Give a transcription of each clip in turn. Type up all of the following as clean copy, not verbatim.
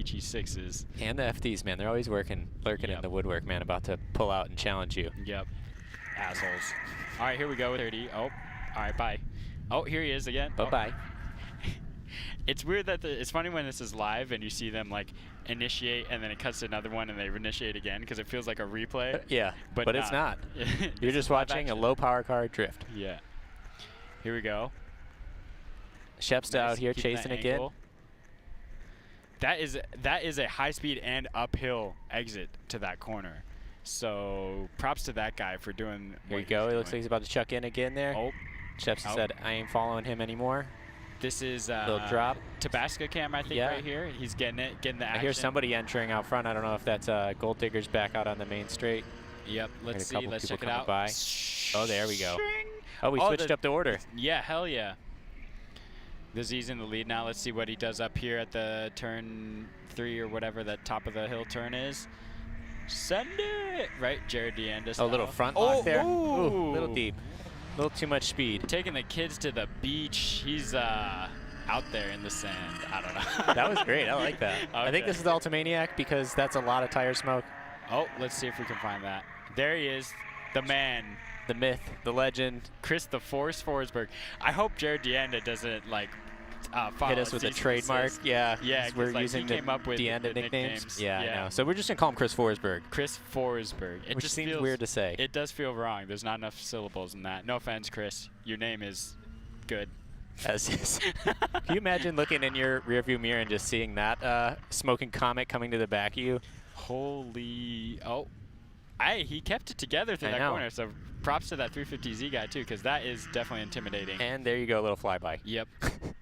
G6s. And the FDs, man. They're always lurking in the woodwork, man, about to pull out and challenge you. Yep. Assholes. All right, here we go with 30. Oh, all right, bye. Oh, here he is again. Bye-bye. It's weird that it's funny when this is live and you see them like initiate and then it cuts to another one and they initiate again because it feels like a replay. Yeah, but it's not. You're just watching a low power car drift. Yeah. Here we go. Shep's out here chasing again. That is a high speed and uphill exit to that corner. So props to that guy for doing. Here you go. It looks like he's about to chuck in again there. Oh. Shep said, I ain't following him anymore. This is little drop. Tabasco cam, I think, right here. He's getting it, getting the action. I hear somebody entering out front. I don't know if that's Gold Digger's back out on the main straight. Yep. Let's see. Let's check it out. By. Oh, there we go. Oh, we switched up the order. Yeah, hell yeah. The Z's in the lead now. Let's see what he does up here at the turn 3 or whatever that top of the hill turn is. Send it! Right, Jared DeAnda. Oh, little front lock there. Ooh, little deep. A little too much speed. Taking the kids to the beach. He's out there in the sand. I don't know. That was great. I like that. Okay. I think this is the Ultimaniac because that's a lot of tire smoke. Oh, let's see if we can find that. There he is. The man. The myth, the legend. Chris the Force Forsberg. I hope Jared DeAnda doesn't like hit us with a trademark. Yeah, yeah. We're like using he came up with DeAnda nicknames. Yeah, yeah. I know. So we're just gonna call him Chris Forsberg. Chris Forsberg. It Which just seems feels weird to say. It does feel wrong. There's not enough syllables in that. No offense, Chris. Your name is good. As is. Can you imagine looking in your rearview mirror and just seeing that smoking comet coming to the back of you? Holy! Oh, he kept it together through that corner. So props to that 350Z guy too, because that is definitely intimidating. And there you go, a little flyby. Yep.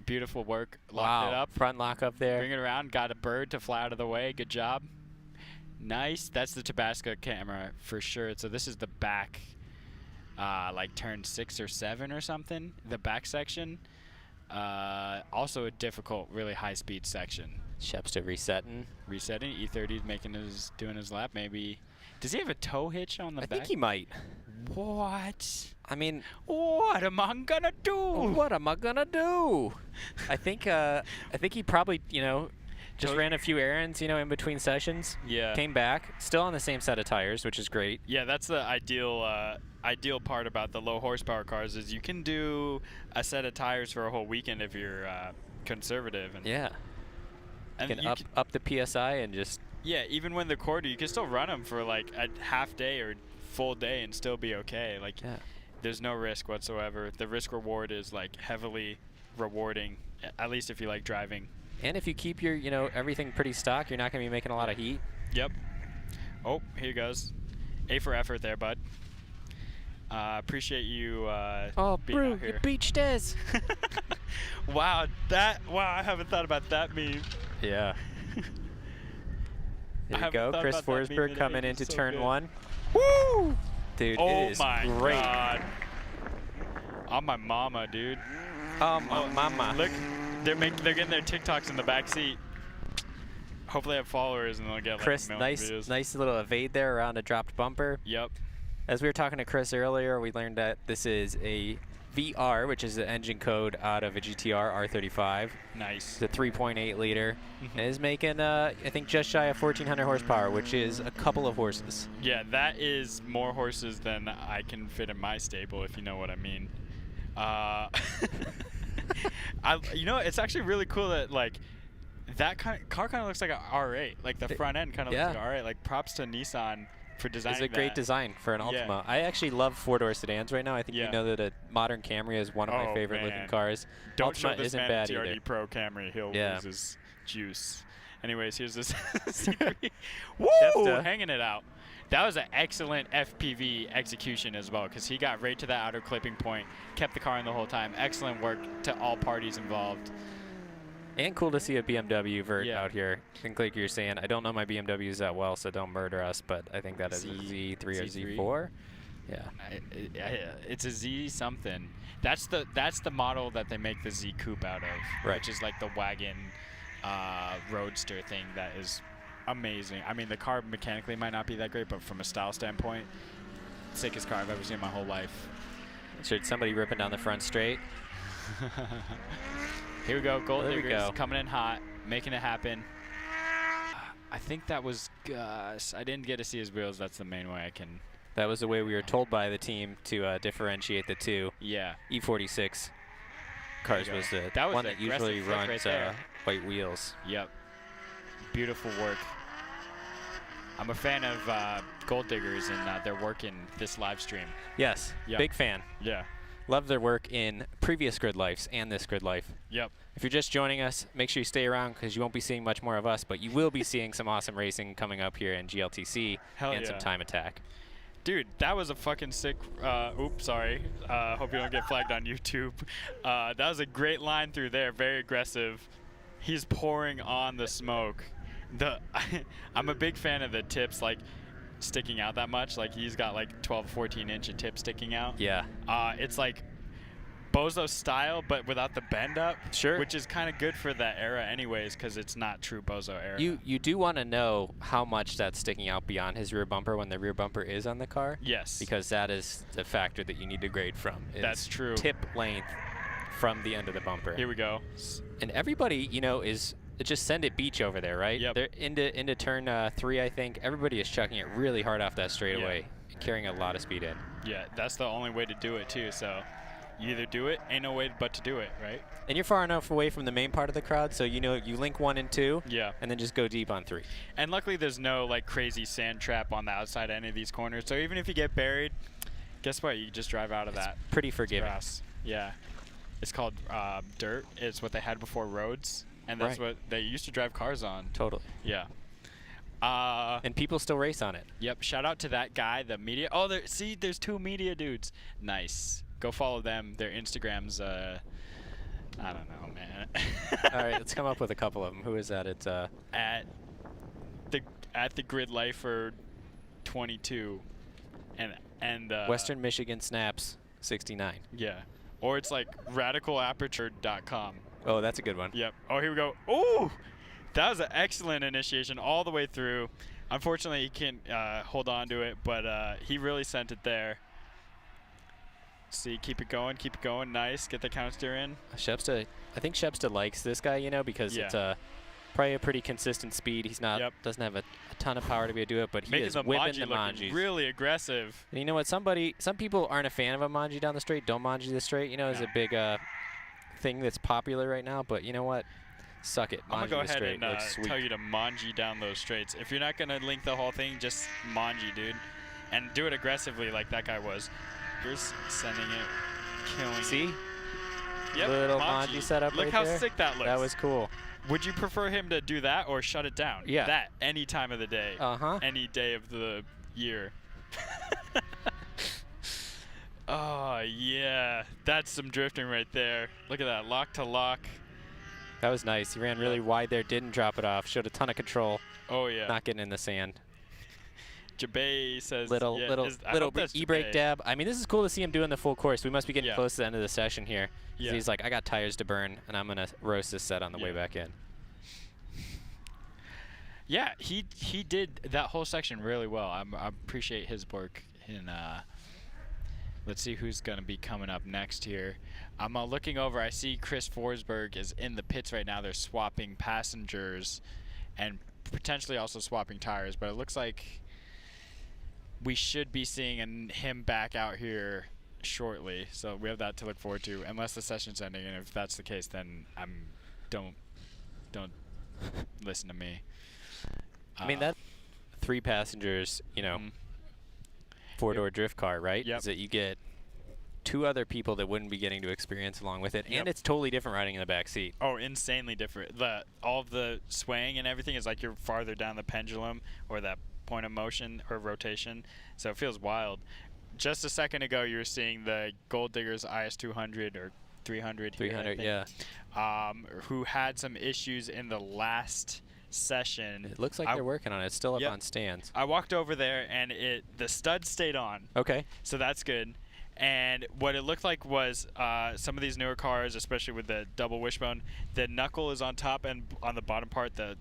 Beautiful work. Wow. Locked it up. Front lock up there. Bring it around. Got a bird to fly out of the way. Good job. Nice. That's the Tabasco camera for sure. So this is the back, like turn 6 or 7 or something. The back section. Also a difficult, really high-speed section. Shep's to resetting. Resetting. E30 doing his lap. Maybe. Does he have a tow hitch on the back? I think he might. What? I mean, what am I gonna do? What am I gonna do? I think he probably, just ran a few errands, in between sessions. Yeah. Came back, still on the same set of tires, which is great. Yeah, that's the ideal part about the low horsepower cars is you can do a set of tires for a whole weekend if you're conservative. And yeah. And you can up the PSI and just. Yeah, even when they're quarter, you can still run them for like a half day or full day and still be okay. Like, there's no risk whatsoever. The risk reward is like heavily rewarding, at least if you like driving. And if you keep your, everything pretty stock, you're not going to be making a lot of heat. Yep. Oh, here goes. A for effort there, bud. Appreciate you being out here. You beached us. Wow, I haven't thought about that meme. Yeah. There you go, Chris Forsberg coming into turn 1. Woo! Dude, it is great. Oh my God. On my mama, dude. Oh my mama. Look, they're getting their TikToks in the back seat. Hopefully they have followers and they'll get Chris, like nice little evade there around a dropped bumper. Yep. As we were talking to Chris earlier, we learned that this is a VR, which is the engine code out of a GTR R35. Nice. The 3.8 liter. And is making, I think, just shy of 1,400 horsepower, which is a couple of horses. Yeah, that is more horses than I can fit in my stable, if you know what I mean. It's actually really cool that, like, that car kind of looks like an R8. Like, the front end kind of looks like an R8. Like, props to Nissan for designing that. It's a great design for an Altima. I actually love four-door sedans right now. I think you know that a modern Camry is one of my favorite looking cars. Don't Altima show this isn't man bad a TRD either. Pro Camry. He'll lose his juice. Anyways, here's this C3. Woo! Hanging it out. That was an excellent FPV execution as well, because he got right to that outer clipping point, kept the car in the whole time. Excellent work to all parties involved. And cool to see a BMW vert out here. I think, like you're saying, I don't know my BMWs that well, so don't murder us, but I think that is a Z3 or Z4. Yeah. It's a Z something. That's the model that they make the Z Coupe out of, which is like the wagon roadster thing that is amazing. I mean, the car mechanically might not be that great, but from a style standpoint, sickest car I've ever seen in my whole life. Should somebody ripping down the front straight? Here we go, Gold Diggers coming in hot, making it happen. I think that was Gus. I didn't get to see his wheels. That's the main way I can. That was the way we were told by the team to differentiate the two. Yeah. E46 cars was the one that usually runs white wheels. Yep. Beautiful work. I'm a fan of Gold Diggers and their work in this live stream. Yes. Yep. Big fan. Yeah. Love their work in previous Grid Lifes and this Grid Life. Yep. If you're just joining us, make sure you stay around because you won't be seeing much more of us, but you will be seeing some awesome racing coming up here in GLTC and some time attack. Dude, that was a fucking sick, oops, sorry. Hope you don't get flagged on YouTube. That was a great line through there, very aggressive. He's pouring on the smoke. I'm a big fan of the tips, like, sticking out that much. Like, he's got like 12, 14 inch of tip sticking out. Yeah. It's like Bozo style, but without the bend up. Sure. Which is kind of good for that era anyways, because it's not true Bozo era. You do want to know how much that's sticking out beyond his rear bumper when the rear bumper is on the car. Yes. Because that is the factor that you need to grade from. That's true. Tip length from the end of the bumper. Here we go. And everybody, you know, is just send it beach over there, right? Yep. They're into turn 3, I think. Everybody is chucking it really hard off that straightaway, carrying a lot of speed in. Yeah, that's the only way to do it too. So you either do it, ain't no way but to do it, right? And you're far enough away from the main part of the crowd, so you know you link 1 and 2, yeah, and then just go deep on 3. And luckily there's no like crazy sand trap on the outside of any of these corners. So even if you get buried, guess what? You just drive out of that. Pretty forgiving. Grass. Yeah. It's called dirt. It's what they had before roads. And that's what they used to drive cars on. Totally. Yeah. And people still race on it. Yep. Shout out to that guy, the media. Oh, see, there's 2 media dudes. Nice. Go follow them. Their Instagrams, I don't know, man. All right, let's come up with a couple of them. Who is that? It's at the GRIDLIFE 22 and Western Michigan Snaps 69. Yeah. Or it's like radicalaperture.com. Oh, that's a good one. Yep. Oh, here we go. Oh, that was an excellent initiation all the way through. Unfortunately, he can't hold on to it, but he really sent it there. See, keep it going, nice. Get the counter in. Shepsta, I think Shepsta likes this guy, you know, because it's probably a pretty consistent speed. He's not doesn't have a ton of power to be able to do it, but he is whipping the manjis. Really aggressive. And you know what? Some people aren't a fan of a manji down the straight. Don't manji the straight. You know, is a big thing that's popular right now. But you know what? Suck it. I'm gonna go ahead and tell you to manji down those straights. If you're not gonna link the whole thing, just manji, dude, and do it aggressively like that guy was. Here's sending it, killing. See? Yep. Little manji setup right there. Look how sick that looks. That was cool. Would you prefer him to do that or shut it down? Yeah. That any time of the day. Uh-huh. Any day of the year. Oh, yeah. That's some drifting right there. Look at that. Lock to lock. That was nice. He ran really wide there. Didn't drop it off. Showed a ton of control. Oh, yeah. Not getting in the sand. Jabay says little e-brake dab. I mean, this is cool to see him doing the full course. We must be getting close to the end of the session here. Yeah. He's like, I got tires to burn, and I'm going to roast this set on the way back in. Yeah, he did that whole section really well. I appreciate his work. And let's see who's going to be coming up next here. I'm looking over. I see Chris Forsberg is in the pits right now. They're swapping passengers and potentially also swapping tires, but it looks like we should be seeing him back out here shortly, so we have that to look forward to. Unless the session's ending, and if that's the case, then don't listen to me. I mean, that 3 passengers, you know, 4-door drift car, right? Yep. Is that you get 2 other people that wouldn't be getting to experience along with it, and it's totally different riding in the back seat. Oh, insanely different. All of the swaying and everything is like you're farther down the pendulum or that point of motion or rotation, so it feels wild. Just a second ago, you were seeing the Gold Diggers IS200 or 300. 300, here, who had some issues in the last session. It looks like they're working on it. It's still up on stands. I walked over there, and the stud stayed on. Okay. So that's good. And what it looked like was some of these newer cars, especially with the double wishbone, the knuckle is on top, and on the bottom part, the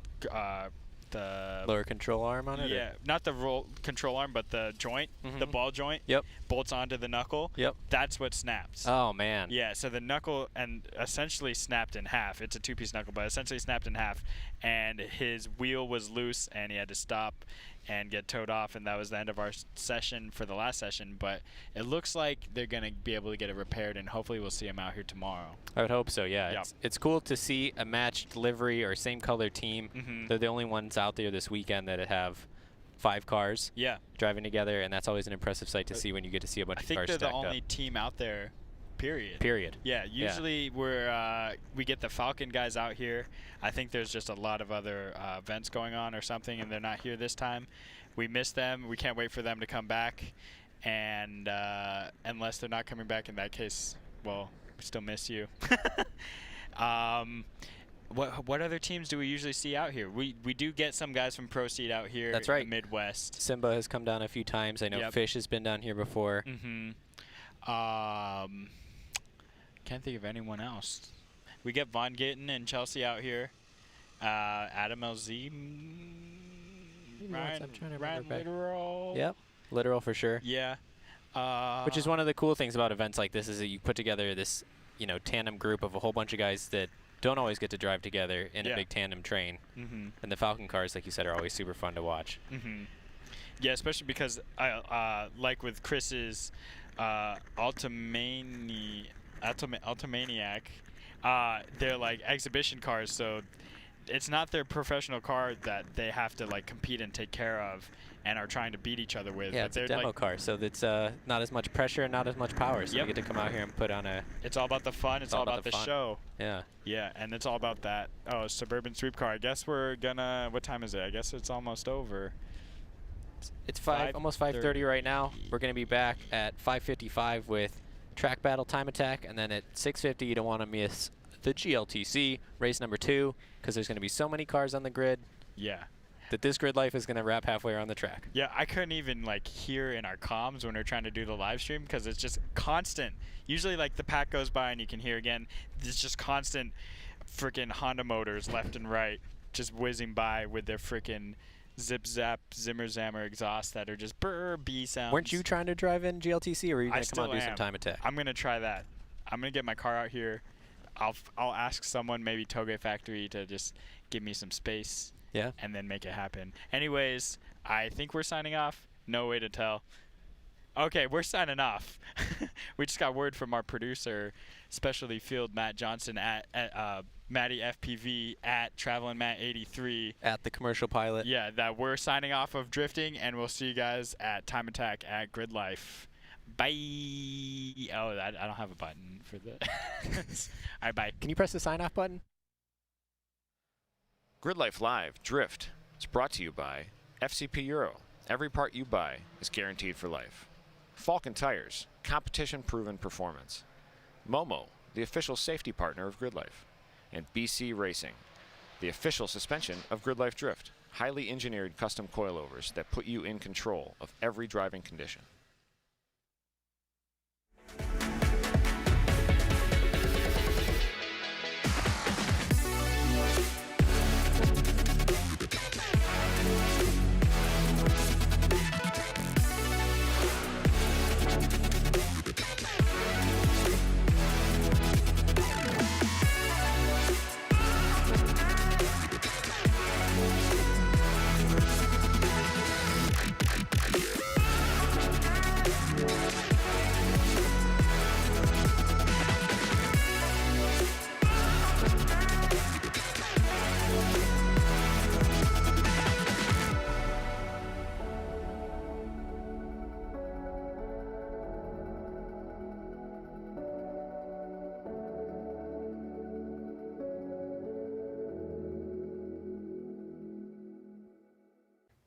the lower control arm on it? Yeah, not the control arm, but the joint, the ball joint. Yep. Bolts onto the knuckle. Yep. That's what snaps. Oh man. Yeah, so the knuckle and essentially snapped in half. It's a 2-piece knuckle, but essentially snapped in half, and his wheel was loose, and he had to stop and get towed off, and that was the end of our session for the last session. But it looks like they're gonna be able to get it repaired, and hopefully we'll see him out here tomorrow. I would hope so. Yeah. Yep. It's cool to see a matched livery or same color team. They're the only ones out there this weekend that have 5 cars. Yeah. Driving together, and that's always an impressive sight to see when you get to see a bunch of cars stacked up. I think they're the only team out there. Period. Yeah, usually we get the Falken guys out here. I think there's just a lot of other events going on or something, and they're not here this time. We miss them. We can't wait for them to come back, and unless they're not coming back, in that case, well, we still miss you. What other teams do we usually see out here? We do get some guys from Pro Seed out here. That's right. In the Midwest. Simba has come down a few times. I know Fish has been down here before. Can't think of anyone else. We get Von Gittin and Chelsea out here. Adam LZ. Ryan Literal. Yep, Literal for sure. Yeah. Which is one of the cool things about events like this is that you put together this, tandem group of a whole bunch of guys that don't always get to drive together in a big tandem train. And the Falken cars, like you said, are always super fun to watch. Yeah, especially because like with Chris's Ultimaniac, they're like exhibition cars, so it's not their professional car that they have to like compete and take care of and are trying to beat each other with. Yeah, but it's a demo car, so it's not as much pressure and not as much power, so you get to come out here and put on a... It's all about the fun. It's all about the show. Yeah. Yeah, and it's all about that. Oh, Suburban Sweep car. I guess we're gonna... What time is it? I guess it's almost over. It's almost 5:30 right now. We're going to be back at 5:55 with Track Battle Time Attack, and then at 6:50 you don't want to miss the GLTC Race number 2, because there's going to be so many cars on the grid. Yeah. That this grid life is going to wrap halfway around the track. Yeah, I couldn't even like hear in our comms when we're trying to do the live stream because it's just constant. Usually like the pack goes by and you can hear again. There's just constant freaking Honda motors left and right just whizzing by with their freaking zip zap zimmer zammer exhaust that are just brr B sounds. Weren't you trying to drive in GLTC, or were you going to come out and do some time attack? I'm going to try that. I'm going to get my car out here. I'll ask someone, maybe Toge Factory, to just give me some space. Yeah. And then make it happen. Anyways, I think we're signing off. No way to tell. Okay, we're signing off. We just got word from our producer, Specialty Field Matt Johnson at Matty FPV at Travelin' Matt 83 at the Commercial Pilot. Yeah, that we're signing off of drifting, and we'll see you guys at Time Attack at GridLife. Bye. Oh, I don't have a button for the. All right, bye. Can you press the sign off button? GridLife Live Drift is brought to you by FCP Euro. Every part you buy is guaranteed for life. Falken Tires, competition-proven performance. MOMO, the official safety partner of GridLife. And BC Racing, the official suspension of GridLife Drift. Highly engineered custom coilovers that put you in control of every driving condition.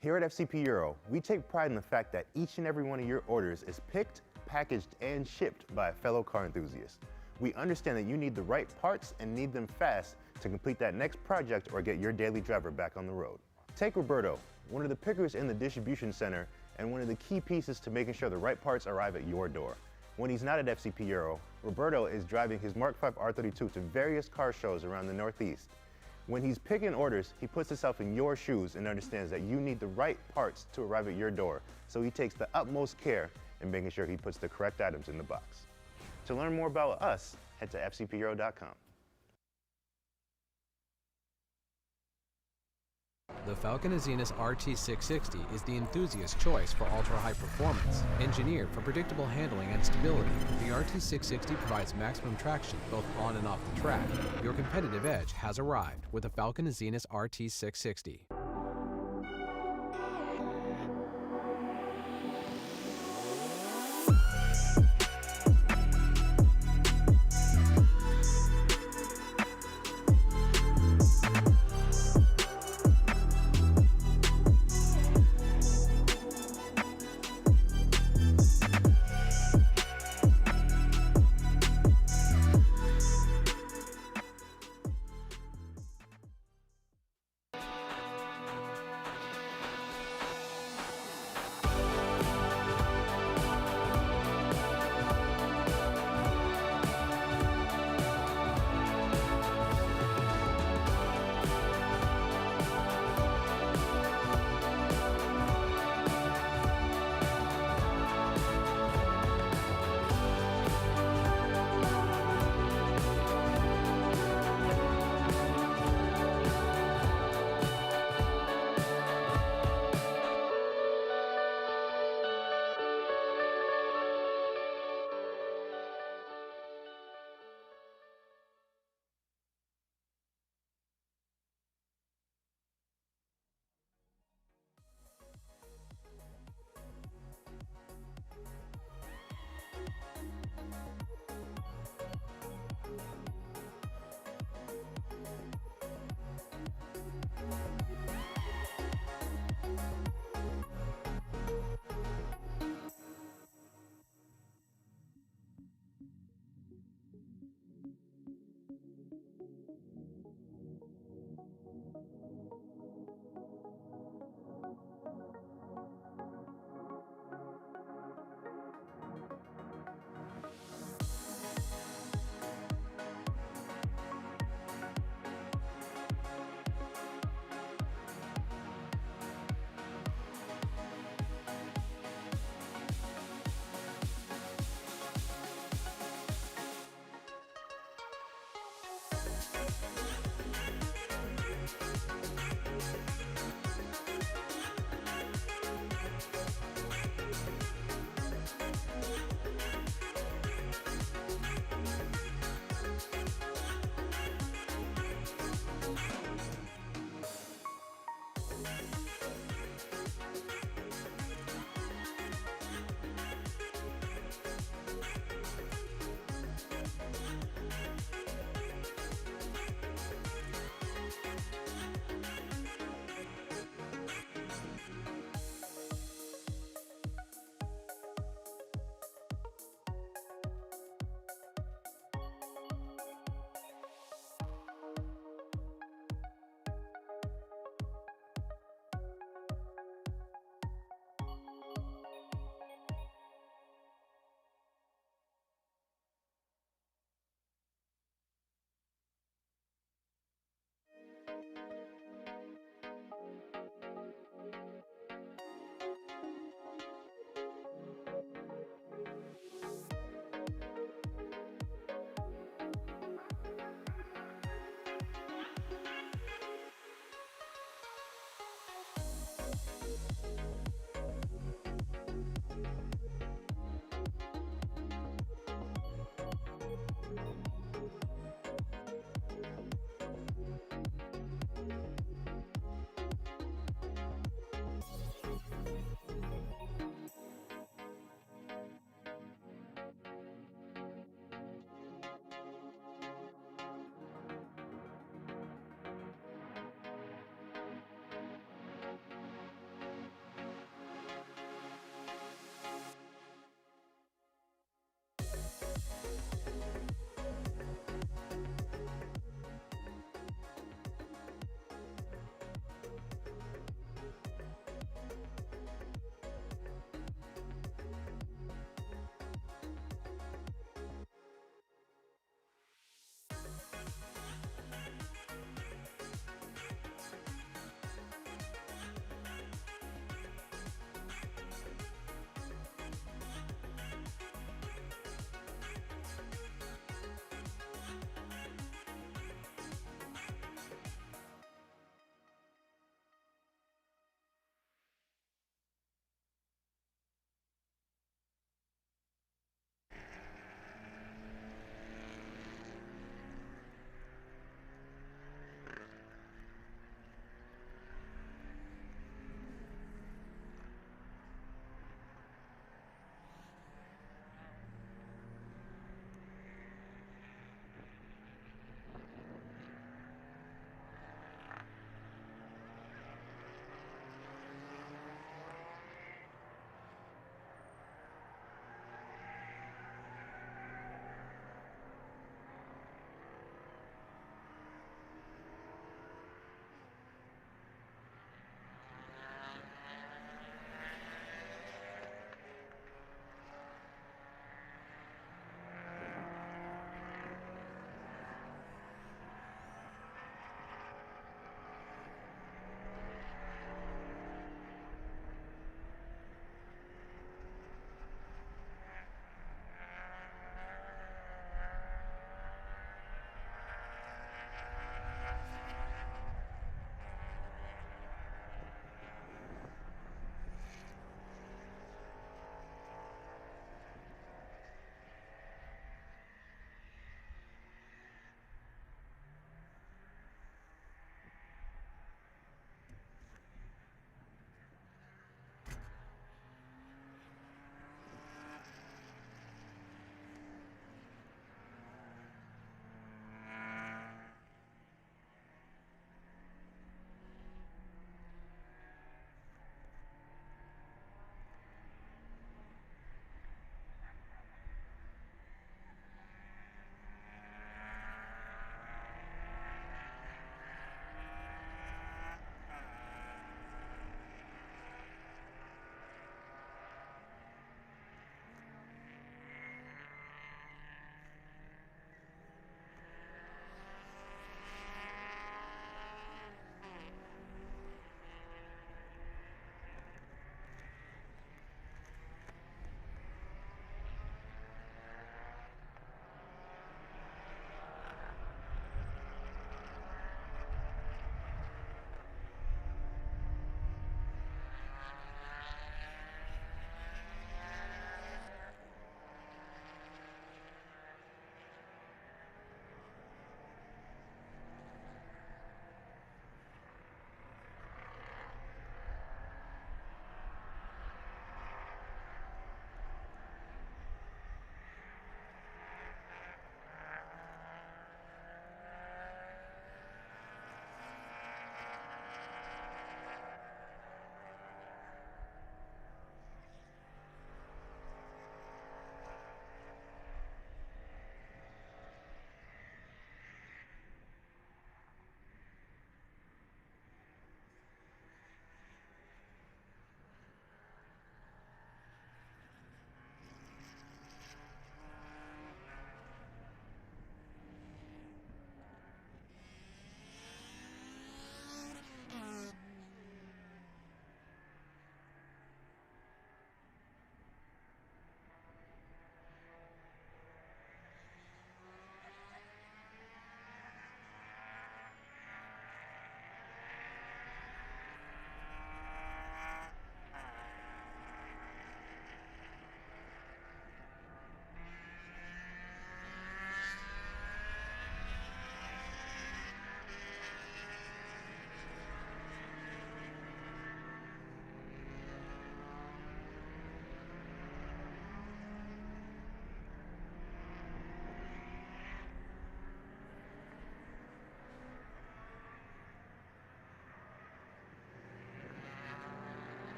Here at FCP Euro, we take pride in the fact that each and every one of your orders is picked, packaged, and shipped by a fellow car enthusiast. We understand that you need the right parts and need them fast to complete that next project or get your daily driver back on the road. Take Roberto, one of the pickers in the distribution center and one of the key pieces to making sure the right parts arrive at your door. When he's not at FCP Euro, Roberto is driving his Mark V R32 to various car shows around the Northeast. When he's picking orders, he puts himself in your shoes and understands that you need the right parts to arrive at your door, so he takes the utmost care in making sure he puts the correct items in the box. To learn more about us, head to fcpeuro.com. The Falken Azenas RT660 is the enthusiast choice for ultra-high performance. Engineered for predictable handling and stability, the RT660 provides maximum traction both on and off the track. Your competitive edge has arrived with the Falken Azenas RT660.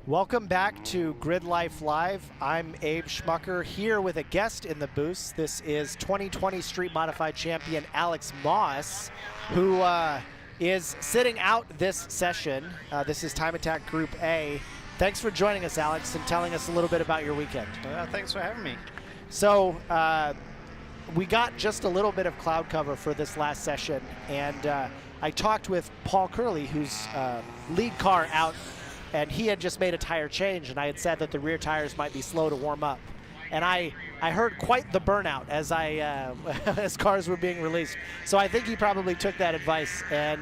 Welcome back to Grid Life Live. I'm Abe Schmucker here with a guest in the booth. This is 2020 Street Modified Champion Alex Moss, who is sitting out this session. This is Time Attack Group A. Thanks for joining us, Alex, and telling us a little bit about your weekend. Thanks for having me. So we got just a little bit of cloud cover for this last session, and I talked with Paul Curley, who's lead car out, and he had just made a tire change, and I had said that the rear tires might be slow to warm up. And I heard quite the burnout as as cars were being released. So I think he probably took that advice. And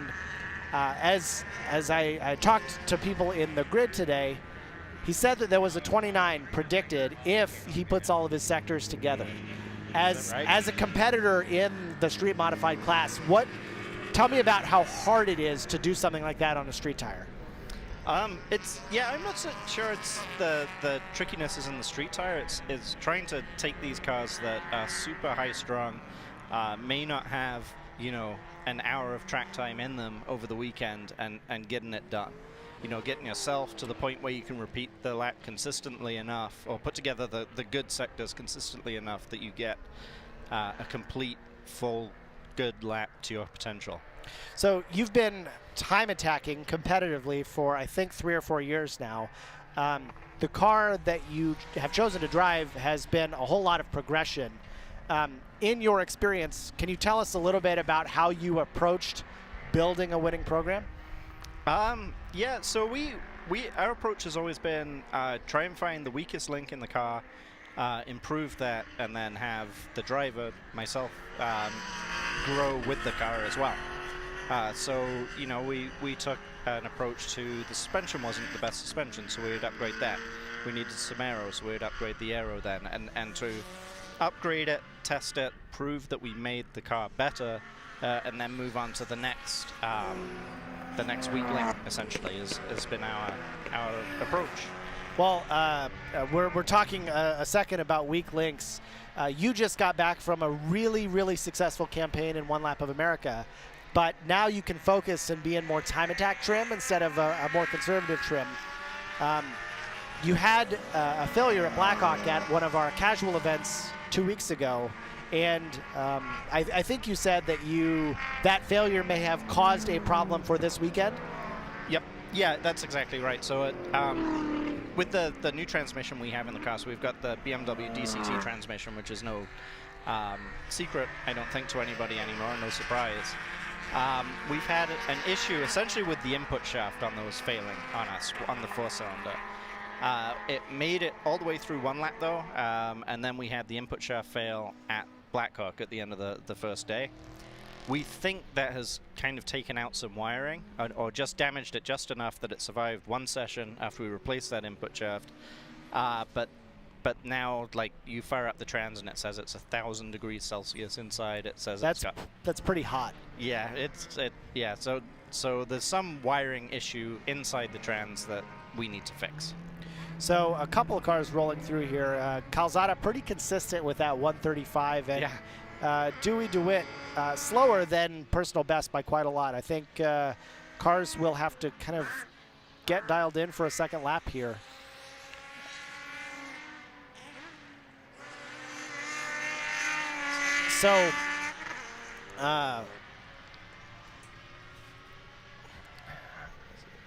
as I talked to people in the grid today, he said that there was a 29 predicted if he puts all of his sectors together. As a competitor in the street modified class, tell me about how hard it is to do something like that on a street tire. I'm not so sure it's the trickiness is in the street tire. It's trying to take these cars that are super high strung, may not have, an hour of track time in them over the weekend and getting it done. Getting yourself to the point where you can repeat the lap consistently enough, or put together the good sectors consistently enough that you get a complete, full, good lap to your potential. So you've been time attacking competitively for, I think, 3 or 4 years now. The car that you have chosen to drive has been a whole lot of progression. In your experience, can you tell us a little bit about how you approached building a winning program? So our approach has always been try and find the weakest link in the car, improve that, and then have the driver, myself, grow with the car as well. We took an approach to the suspension wasn't the best suspension, so we'd upgrade that. We needed some aero, so we'd upgrade the aero then. And to upgrade it, test it, prove that we made the car better, and then move on to the next weak link, essentially, has been our approach. Well, we're talking a second about weak links. You just got back from a really, really successful campaign in One Lap of America. But now you can focus and be in more time attack trim instead of a more conservative trim. You had a failure at Blackhawk at one of our casual events 2 weeks ago, and I think you said that that failure may have caused a problem for this weekend. Yep. Yeah, that's exactly right. So with the new transmission we have in the car, so we've got the BMW DCT transmission, which is no secret, I don't think, to anybody anymore, no surprise. We've had an issue essentially with the input shaft on those failing on us, on the 4-cylinder. It made it all the way through one lap though, and then we had the input shaft fail at Blackhawk at the end of the first day. We think that has kind of taken out some wiring, or just damaged it just enough that it survived one session after we replaced that input shaft. But now, like, you fire up the trans and it says it's 1,000 degrees Celsius inside. It says that's pretty hot. Yeah, So there's some wiring issue inside the trans that we need to fix. So a couple of cars rolling through here. Calzada pretty consistent with that 135, and Dewey DeWitt slower than personal best by quite a lot. I think cars will have to kind of get dialed in for a second lap here.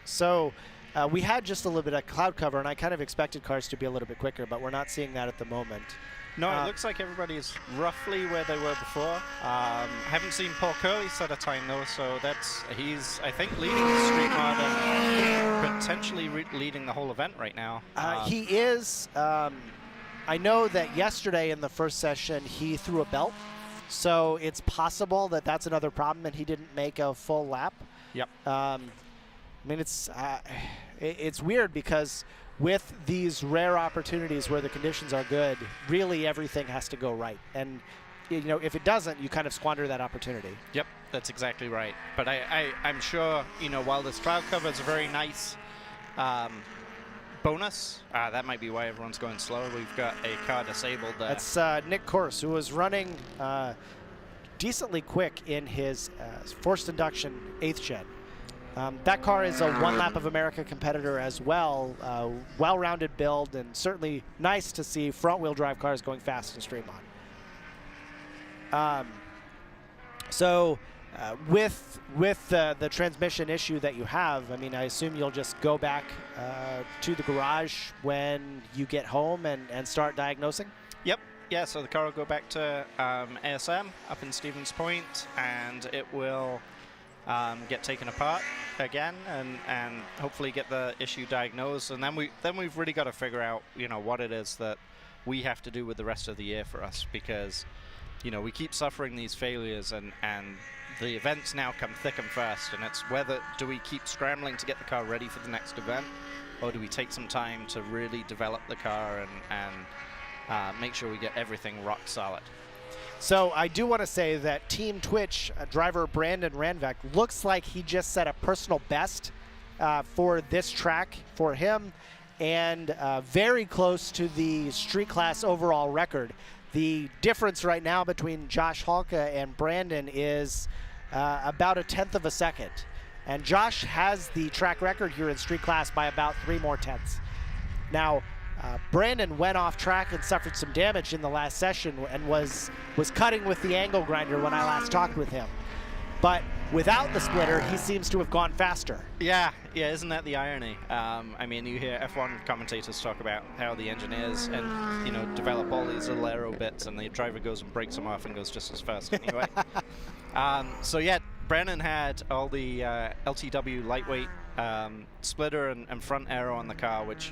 So we had just a little bit of cloud cover, and I kind of expected cars to be a little bit quicker, but we're not seeing that at the moment. No, it looks like everybody's roughly where they were before. Haven't seen Paul Curley set a time though, so he's I think leading the street mod and potentially leading the whole event right now. He is. I know that yesterday in the first session he threw a belt, So it's possible that that's another problem, and he didn't make a full lap. Yep. I mean, it's weird because with these rare opportunities where the conditions are good, really everything has to go right. And you know, if it doesn't, you kind of squander that opportunity. Yep, that's exactly right. But I'm sure, you know, while this cloud cover is a very nice bonus, that might be why everyone's going slow. We've got a car disabled there. That's Nick Kors, who was running decently quick in his forced induction 8th gen. That car is a one lap of America competitor as well. Well-rounded build, and certainly nice to see front-wheel drive cars going fast and straight on. With the transmission issue that you have, I mean, I assume you'll just go back to the garage when you get home and start diagnosing? Yep. Yeah, so the car will go back to ASM up in Stevens Point, and it will get taken apart again and hopefully get the issue diagnosed. And then we've really got to figure out, you know, what it is that we have to do with the rest of the year for us, because, you know, we keep suffering these failures, and the events now come thick and fast, and it's whether do we keep scrambling to get the car ready for the next event, or do we take some time to really develop the car and make sure we get everything rock solid. So I do want to say that Team Twitch driver Brandon Ranvek looks like he just set a personal best for this track for him, and very close to the street class overall record. The difference right now between Josh Halka and Brandon is about 1/10 of a second. And Josh has the track record here in street class by about 3 more tenths. Now, Brandon went off track and suffered some damage in the last session and was cutting with the angle grinder when I last talked with him. But without the splitter, he seems to have gone faster. Yeah, isn't that the irony? I mean, you hear F1 commentators talk about how the engineers develop all these little aero bits, and the driver goes and breaks them off and goes just as fast anyway. So yeah, Brandon had all the LTW lightweight splitter and front aero on the car, which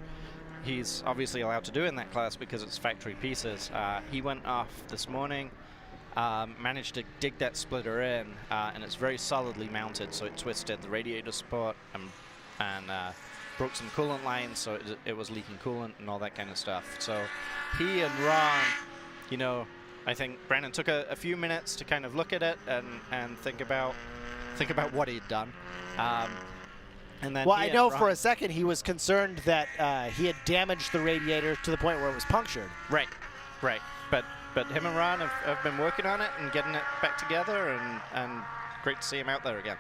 he's obviously allowed to do in that class because it's factory pieces. He went off this morning, managed to dig that splitter in, and it's very solidly mounted, so it twisted the radiator support and broke some coolant lines, so it was leaking coolant and all that kind of stuff. So he and Ron, I think Brandon took a few minutes to kind of look at it and think about what he'd done. And then well, I know for a second he was concerned that he had damaged the radiator to the point where it was punctured. Right. But him and Ron have been working on it and getting it back together, and great to see him out there again.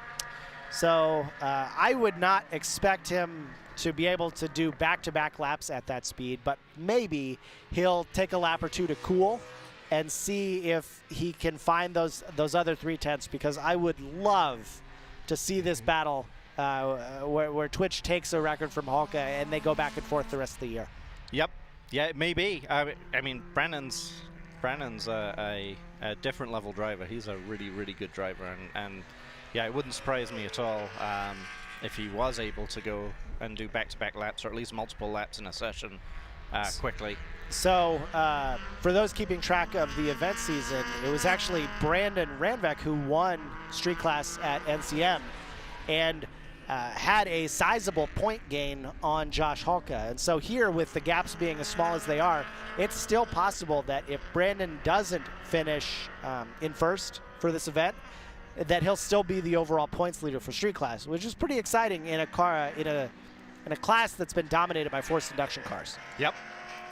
So I would not expect him to be able to do back-to-back laps at that speed, but maybe he'll take a lap or two to cool and see if he can find those other 3/10, because I would love to see this battle where Twitch takes a record from Halka and they go back and forth the rest of the year. Yep. Yeah, it may be. I mean, Brandon's a different level driver. He's a really, really good driver, and yeah, it wouldn't surprise me at all if he was able to go and do back-to-back laps, or at least multiple laps in a session quickly. So for those keeping track of the event season, it was actually Brandon Ranvek who won street class at NCM and had a sizable point gain on Josh Halka. And so here, with the gaps being as small as they are, it's still possible that if Brandon doesn't finish in first for this event, that he'll still be the overall points leader for street class, which is pretty exciting in a car in a class that's been dominated by forced induction cars. Yep.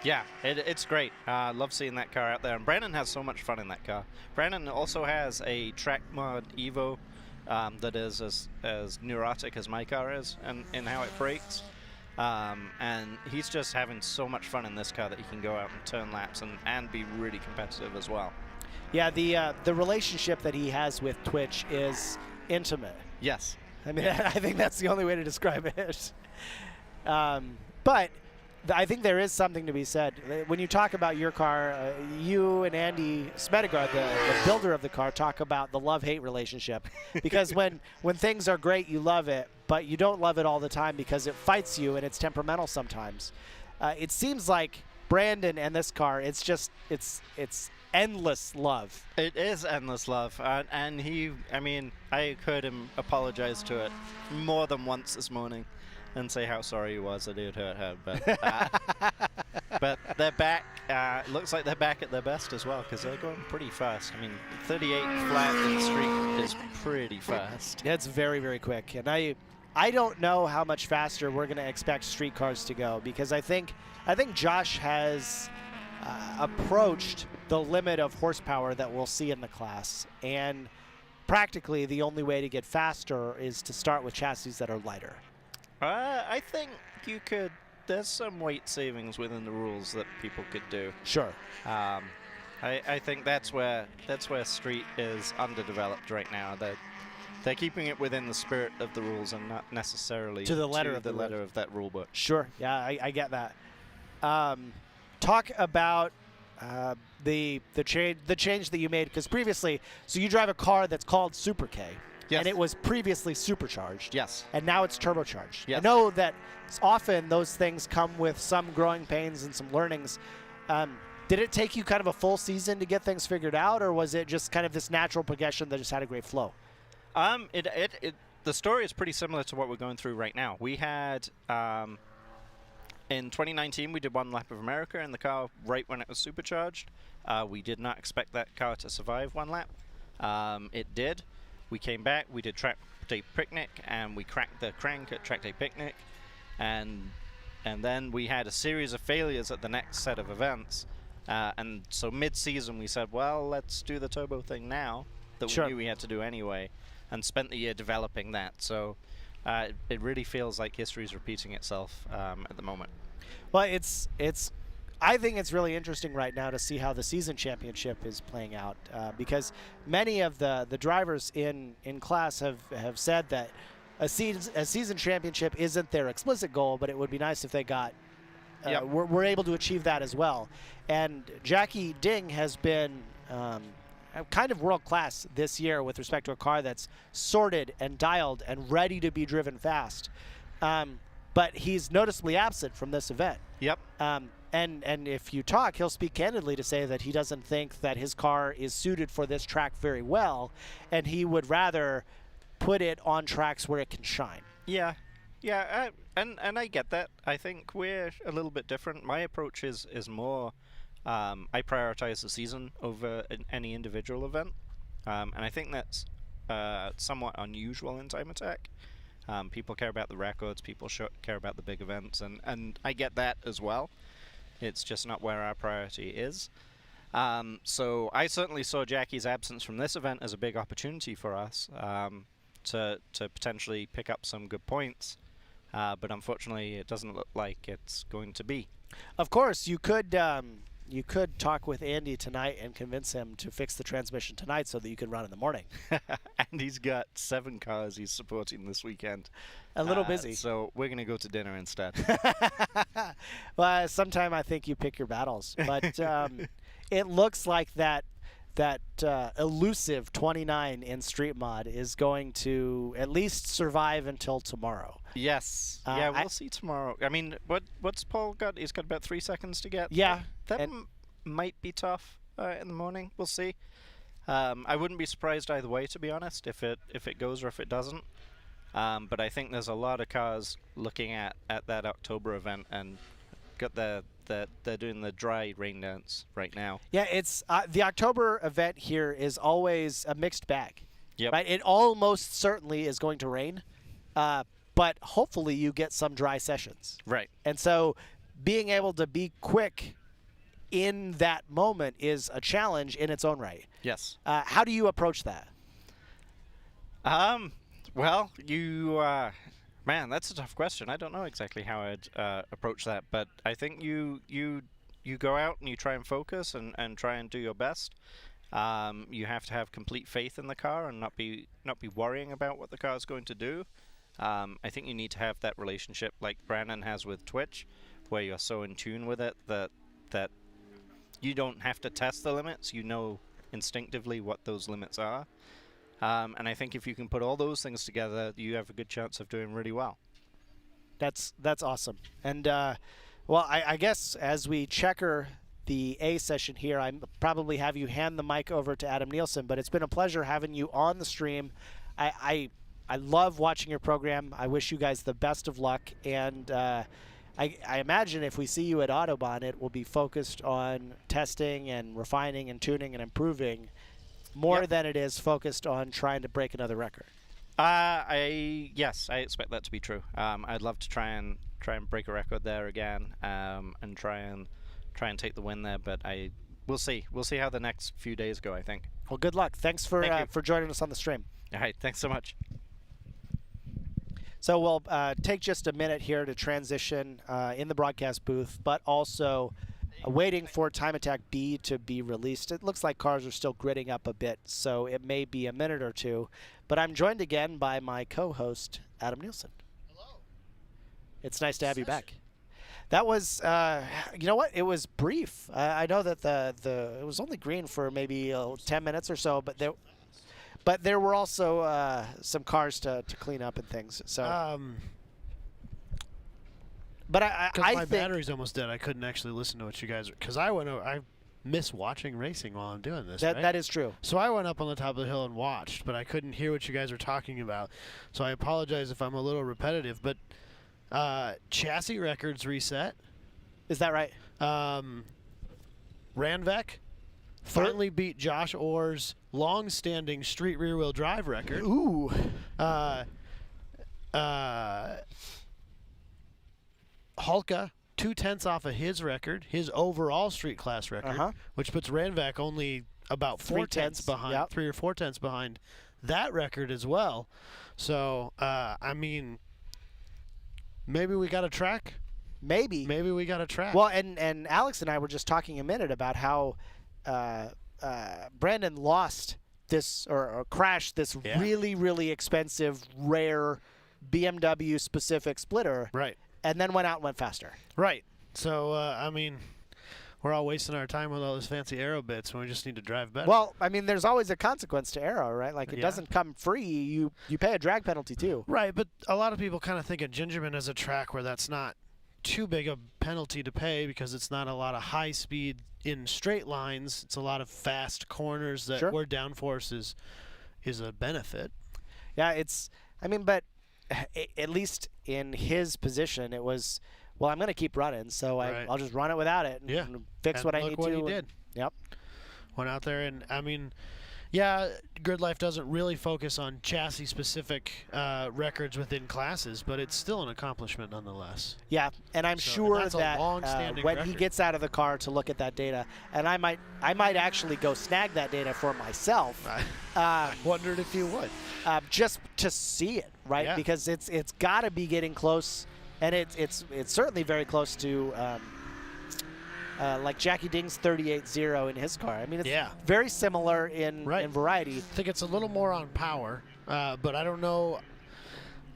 Yeah, it's great. Love seeing that car out there. And Brandon has so much fun in that car. Brandon also has a track mod Evo that is as neurotic as my car is in how it brakes. And he's just having so much fun in this car that he can go out and turn laps and be really competitive as well. Yeah, the relationship that he has with Twitch is intimate. Yes. I mean, I think that's the only way to describe it. But I think there is something to be said. When you talk about your car, you and Andy Smedegard, the builder of the car, talk about the love-hate relationship. Because when things are great, you love it, but you don't love it all the time because it fights you and it's temperamental sometimes. It seems like Brandon and this car, it's endless love. It is endless love, and I mean, I heard him apologize to it more than once this morning, and say how sorry he was that it hurt her. But they're back. Looks like they're back at their best as well, because they're going pretty fast. I mean, 38 flat in the street is pretty fast. That's very, very quick. And I don't know how much faster we're going to expect street cars to go, because I think Josh has approached the limit of horsepower that we'll see in the class, and practically the only way to get faster is to start with chassis that are lighter. I think you could. There's some weight savings within the rules that people could do. Sure. I think that's where street is underdeveloped right now. They're keeping it within the spirit of the rules and not necessarily to the letter of that rule book. Sure. Yeah, I get that. Talk about the change that you made, because previously, so you drive a car that's called Super K. Yes. And it was previously supercharged. Yes. And now it's turbocharged. Yes. I know that often those things come with some growing pains and some learnings. Did it take you kind of a full season to get things figured out, or was it just kind of this natural progression that just had a great flow? The story is pretty similar to what we're going through right now. We had in 2019 we did one lap of America in the car right when it was supercharged. We did not expect that car to survive one lap. It did. We came back, we did Track Day Picnic, and we cracked the crank at Track Day Picnic, and then we had a series of failures at the next set of events, and so mid-season we said, well, let's do the turbo thing now that we knew we had to do anyway, and spent the year developing that. So it really feels like history's repeating itself at the moment. Well, I think it's really interesting right now to see how the season championship is playing out, because many of the drivers in class have said that a season championship isn't their explicit goal, but it would be nice if they got were able to achieve that as well. And Jackie Ding has been kind of world class this year with respect to a car that's sorted and dialed and ready to be driven fast. But he's noticeably absent from this event. Yep. And if you talk, he'll speak candidly to say that he doesn't think that his car is suited for this track very well, and he would rather put it on tracks where it can shine. Yeah, and I get that. I think we're a little bit different. My approach is more, I prioritize the season over any individual event, and I think that's somewhat unusual in Time Attack. People care about the records, people care about the big events, and I get that as well. It's just not where our priority is. So I certainly saw Jackie's absence from this event as a big opportunity for us to potentially pick up some good points. But unfortunately, it doesn't look like it's going to be. Of course, you could talk with Andy tonight and convince him to fix the transmission tonight so that you can run in the morning. And he's got 7 cars he's supporting this weekend. A little busy. So we're going to go to dinner instead. Well, sometime I think you pick your battles. But it looks like that elusive 29 in Street Mod is going to at least survive until tomorrow. Yes. Yeah, we'll see tomorrow. I mean, what's Paul got? He's got about 3 seconds to get. Yeah. That might be tough in the morning. We'll see. I wouldn't be surprised either way, to be honest, if it goes or if it doesn't. But I think there's a lot of cars looking at that October event and got they're doing the dry rain dance right now. Yeah, it's the October event here is always a mixed bag. Yep. Right? It almost certainly is going to rain, but hopefully you get some dry sessions. Right. And so being able to be quick in that moment is a challenge in its own right. Yes. How do you approach that? Well, man, that's a tough question. I don't know exactly how I'd approach that, but I think you go out and you try and focus and try and do your best. You have to have complete faith in the car and not be worrying about what the car is going to do. I think you need to have that relationship like Brandon has with Twitch, where you're so in tune with it that you don't have to test the limits. You know instinctively what those limits are. And I think if you can put all those things together, you have a good chance of doing really well. That's awesome. And well, I guess as we checker the A session here. I probably have you hand the mic over to Adam Nielsen, but it's been a pleasure having you on the stream. I love watching your program. I wish you guys the best of luck, and I imagine if we see you at Autobahn, it will be focused on testing and refining and tuning and improving more than it is focused on trying to break another record. Yes, I expect that to be true. I'd love to try and break a record there again, and try and take the win there. But we'll see. We'll see how the next few days go, I think. Well, good luck. Thanks for joining us on the stream. All right, thanks so much. So we'll take just a minute here to transition in the broadcast booth, but also waiting for Time Attack B to be released. It looks like cars are still gridding up a bit, so it may be a minute or two. But I'm joined again by my co-host, Adam Nielsen. Hello. It's nice to have you back. That was, you know what? It was brief. I know that it was only green for maybe 10 minutes or so, but there were also some cars to clean up and things. So. But I my think battery's almost dead. I couldn't actually listen to what you guys, because I miss watching racing while I'm doing this. That is true. So I went up on the top of the hill and watched, but I couldn't hear what you guys were talking about. So I apologize if I'm a little repetitive. But chassis records reset. Is that right? Ranvek finally beat Josh Orr's long-standing street rear-wheel drive record. Ooh. Hulka 2/10 off of his record, his overall street class record, which puts Ranvek only about 4/10 behind, 3 or 4/10 behind that record as well. So, I mean, maybe we got a track. Maybe we got a track. Well, and Alex and I were just talking a minute about how Brandon lost this or crashed this really, really expensive, rare BMW specific splitter. Right. And then went out and went faster. Right. So, I mean, we're all wasting our time with all those fancy aero bits when we just need to drive better. Well, I mean, there's always a consequence to aero, right? Like, it doesn't come free. You pay a drag penalty, too. Right, but a lot of people kind of think of GingerMan as a track where that's not too big a penalty to pay because it's not a lot of high speed in straight lines. It's a lot of fast corners where downforce is a benefit. Yeah, I mean, but at least in his position, it was, well, I'm going to keep running, so I'll just run it without it and fix what I need to. Look what he did. Yep. Went out there, and I mean, GridLife doesn't really focus on chassis-specific records within classes, but it's still an accomplishment nonetheless. Yeah, and I'm sure that when record. he gets out of the car to look at that data, and I might actually go snag that data for myself. I wondered if you would. Just to see it, right? Yeah. Because it's got to be getting close, and it's certainly very close to like Jackie Ding's 38.0 in his car. I mean, it's very similar in variety. I think it's a little more on power, but I don't know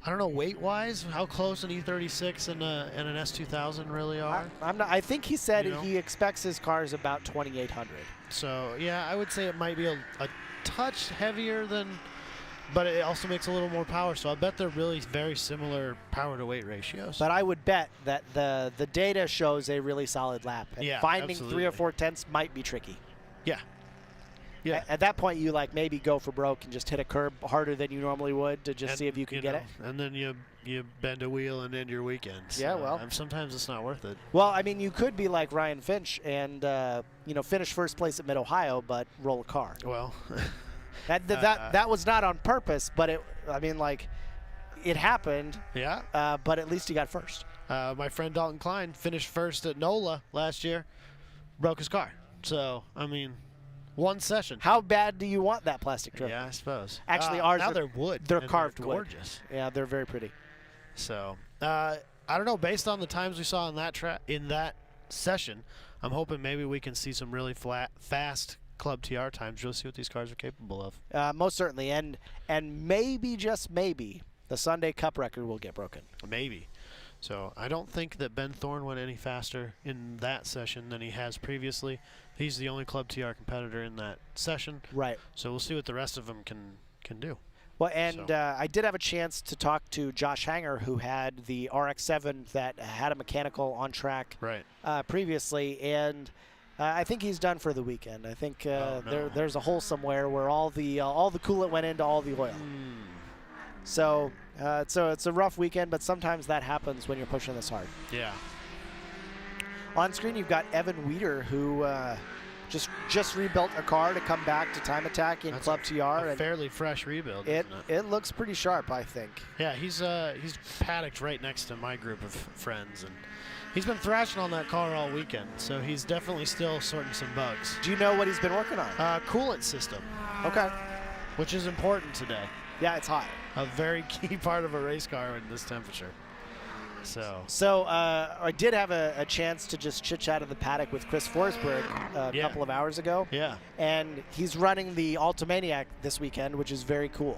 weight-wise how close an E36 and an S2000 really are. I think he said he expects his cars about 2,800. So yeah, I would say it might be a touch heavier than. But it also makes a little more power, so I bet they're really very similar power-to-weight ratios. But I would bet that the data shows a really solid lap. And finding absolutely. 3 or 4 tenths might be tricky. Yeah. Yeah. At that point, you maybe go for broke and just hit a curb harder than you normally would to just see if you can get it. And then you bend a wheel and end your weekend. So yeah, well. Sometimes it's not worth it. Well, I mean, you could be like Ryan Finch and finish first place at Mid-Ohio, but roll a car. Well. That was not on purpose, but it happened. Yeah. But at least he got first. My friend Dalton Klein finished first at NOLA last year, broke his car. So, I mean, one session. How bad do you want that plastic trim? Yeah, I suppose. Actually, ours now they're wood. They're carved wood. Gorgeous. Yeah, they're very pretty. So, I don't know. Based on the times we saw in that session, I'm hoping maybe we can see some really fast Club TR times. You'll see what these cars are capable of. Most certainly, and maybe, just maybe, the Sunday Cup record will get broken. Maybe. So I don't think that Ben Thorne went any faster in that session than he has previously. He's the only Club TR competitor in that session. Right. So we'll see what the rest of them can do. Well, and I did have a chance to talk to Josh Hanger, who had the RX-7 that had a mechanical on track previously, and I think he's done for the weekend. I think there's a hole somewhere where all the coolant went into all the oil. So it's a rough weekend, but sometimes that happens when you're pushing this hard. Yeah. On screen, you've got Evan Weeder, who just rebuilt a car to come back to Time Attack in Club TR. A fairly fresh rebuild. It looks pretty sharp, I think. Yeah, he's paddocked right next to my group of friends, and he's been thrashing on that car all weekend. So he's definitely still sorting some bugs. Do you know what he's been working on? Coolant system. Okay. Which is important Yeah, it's hot. A very key part of a race car in this temperature. So I did have a chance to just chit-chat in the paddock with Chris Forsberg a couple of hours ago. Yeah. And he's running the Altamaniac this weekend, which is very cool.